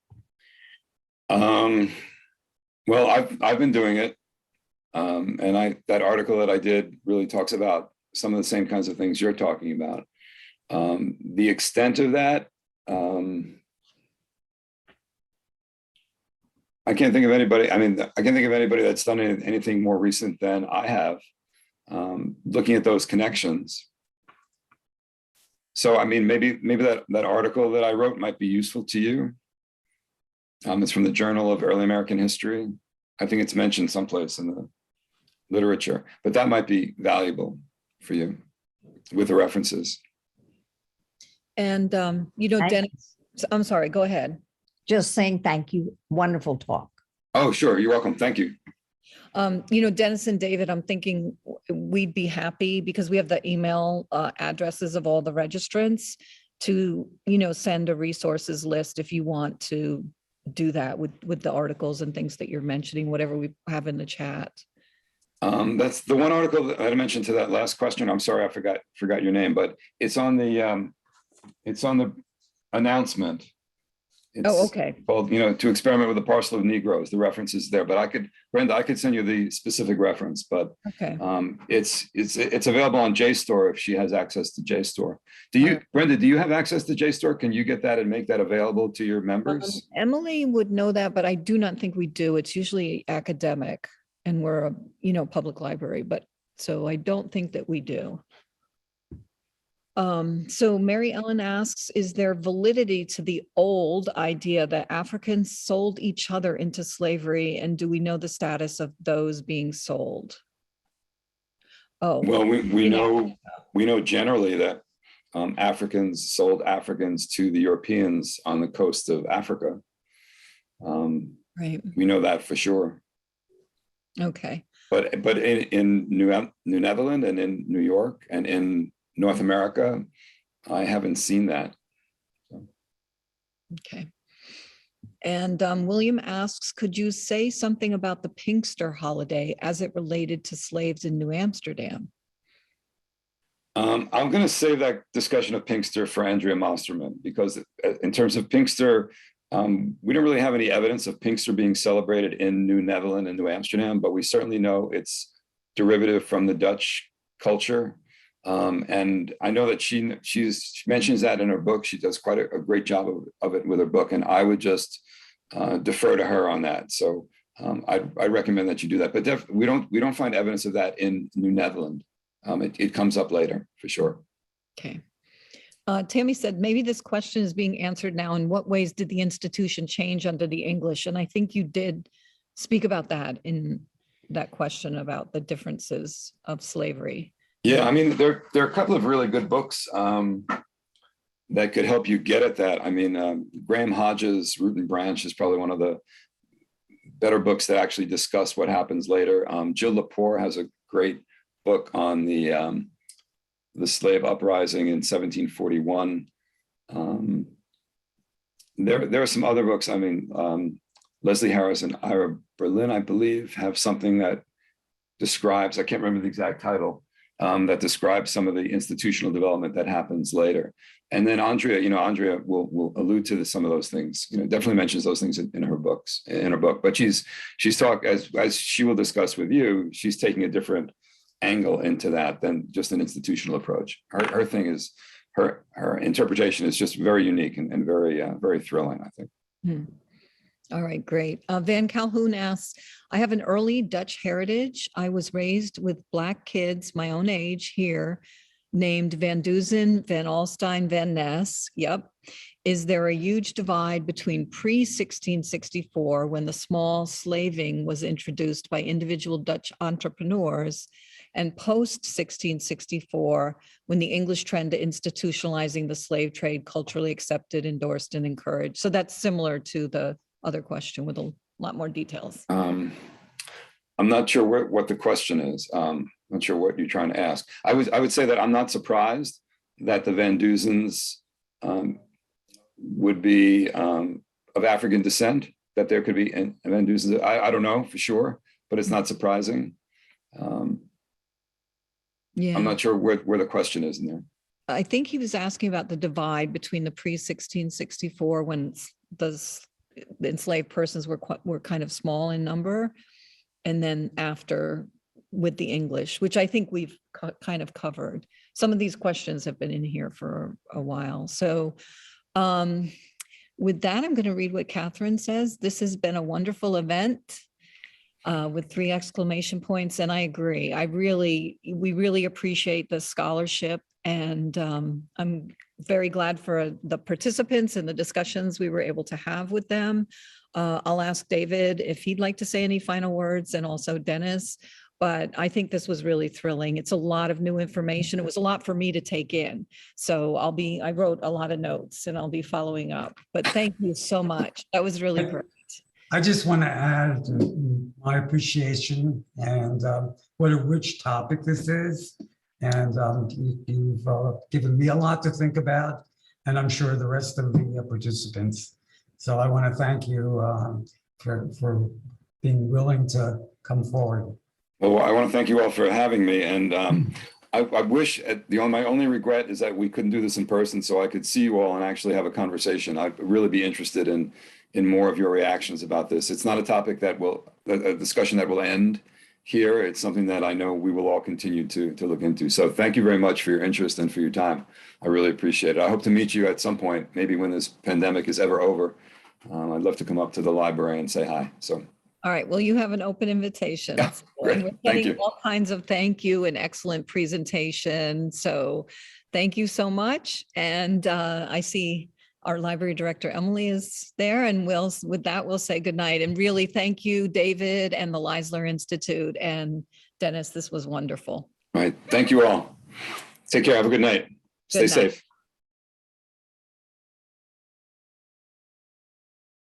Speaker 3: Well, I've been doing it, and that article that I did really talks about some of the same kinds of things you're talking about. The extent of that, I can't think of anybody. I mean, I can't think of anybody that's done anything more recent than I have, looking at those connections. So, I mean, maybe that article that I wrote might be useful to you. It's from the Journal of Early American History. I think it's mentioned someplace in the literature, but that might be valuable for you with the references.
Speaker 1: And, Dennis, I'm sorry, go ahead.
Speaker 6: Just saying thank you. Wonderful talk.
Speaker 3: Oh, sure. You're welcome. Thank you.
Speaker 1: Dennis and David, I'm thinking we'd be happy because we have the email addresses of all the registrants to, send a resources list if you want to do that with the articles and things that you're mentioning, whatever we have in the chat.
Speaker 3: That's the one article that I mentioned to that last question. I'm sorry, I forgot your name, but it's on the announcement
Speaker 1: Oh,
Speaker 3: It's
Speaker 1: okay.
Speaker 3: called, To Experiment with a Parcel of Negroes. The reference is there, but Brenda, I could send you the specific reference, but
Speaker 1: Okay.
Speaker 3: it's available on JSTOR if she has access to JSTOR. Brenda, do you have access to JSTOR? Can you get that and make that available to your members?
Speaker 1: Emily would know that, but I do not think we do. It's usually academic and we're a, public library, but so I don't think that we do. So Mary Ellen asks, is there validity to the old idea that Africans sold each other into slavery? And do we know the status of those being sold? Oh,
Speaker 3: Well, we know generally that Africans sold Africans to the Europeans on the coast of Africa.
Speaker 1: right.
Speaker 3: We know that for sure.
Speaker 1: Okay.
Speaker 3: But in New Netherland and in New York and in North America, I haven't seen that.
Speaker 1: Okay. And William asks, could you say something about the Pinkster holiday as it related to slaves in New Amsterdam?
Speaker 3: I'm going to save that discussion of Pinkster for Andrea Mosterman, because in terms of Pinkster, we don't really have any evidence of Pinkster being celebrated in New Netherland and New Amsterdam, but we certainly know it's derivative from the Dutch culture. And I know that she mentions that in her book. She does quite a great job of it with her book, and I would just defer to her on that. So I recommend that you do that. But we don't find evidence of that in New Netherland. It comes up later for sure.
Speaker 1: Okay. Tammy said, maybe this question is being answered now. In what ways did the institution change under the English? And I think you did speak about that in that question about the differences of slavery.
Speaker 3: Yeah, I mean, there are a couple of really good books that could help you get at that. I mean, Graham Hodges' Root and Branch is probably one of the better books that actually discuss what happens later. Jill Lepore has a great book on the slave uprising in 1741. There are some other books. I mean, Leslie Harris and Ira Berlin, I believe, have something that describes, I can't remember the exact title, that describes some of the institutional development that happens later. And then Andrea will allude to some of those things, definitely mentions those things in her book. But she's talked, as she will discuss with you, she's taking a different angle into that than just an institutional approach. Her thing is, her interpretation is just very unique and very, very thrilling, I think.
Speaker 1: All right, great. Van Calhoun asks, I have an early Dutch heritage. I was raised with Black kids my own age here, named Van Duzen, Van Alstyne, Van Ness. Yep. Is there a huge divide between pre-1664, when the small slaving was introduced by individual Dutch entrepreneurs, and post-1664, when the English trend to institutionalizing the slave trade culturally accepted, endorsed, and encouraged? So that's similar to the other question with a lot more details.
Speaker 3: I'm not sure what the question is. Not sure what you're trying to ask. I would say that I'm not surprised that the Van Duzens would be of African descent, that there could be Van Duzens. I don't know for sure, but it's not surprising.
Speaker 1: Yeah,
Speaker 3: I'm not sure where the question is in there.
Speaker 1: I think he was asking about the divide between the pre-1664, when the enslaved persons were kind of small in number, and then after with the English, which I think we've kind of covered. Some of these questions have been in here for a while. So with that, I'm going to read what Catherine says. This has been a wonderful event with 3 exclamation points. And I agree. We really appreciate the scholarship, and I'm very glad for the participants and the discussions we were able to have with them. I'll ask David if he'd like to say any final words, and also Dennis, but I think this was really thrilling. It's a lot of new information. It was a lot for me to take in. So I wrote a lot of notes and I'll be following up, but thank you so much. That was really great.
Speaker 2: I just want to add my appreciation and what a rich topic this is. And you've given me a lot to think about, and I'm sure the rest of the participants. So I want to thank you for being willing to come forward.
Speaker 3: Well, I want to thank you all for having me. And I wish, my only regret is that we couldn't do this in person so I could see you all and actually have a conversation. I'd really be interested in more of your reactions about this. It's not a topic that a discussion that will end here. It's something that I know we will all continue to look into. So thank you very much for your interest and for your time. I really appreciate it. I hope to meet you at some point, maybe when this pandemic is ever over. I'd love to come up to the library and say hi. So.
Speaker 1: All right, well, you have an open invitation.
Speaker 3: Yeah, great.
Speaker 1: And we're
Speaker 3: Thank
Speaker 1: getting
Speaker 3: you.
Speaker 1: all kinds of thank you and excellent presentation. So thank you so much. And I see our library director, Emily, is there. And with that, we'll say goodnight. And really thank you, David and the Leisler Institute. And Dennis, this was wonderful.
Speaker 3: All right. Thank you all. Take care. Have a good night. Stay
Speaker 1: Good night.
Speaker 3: safe.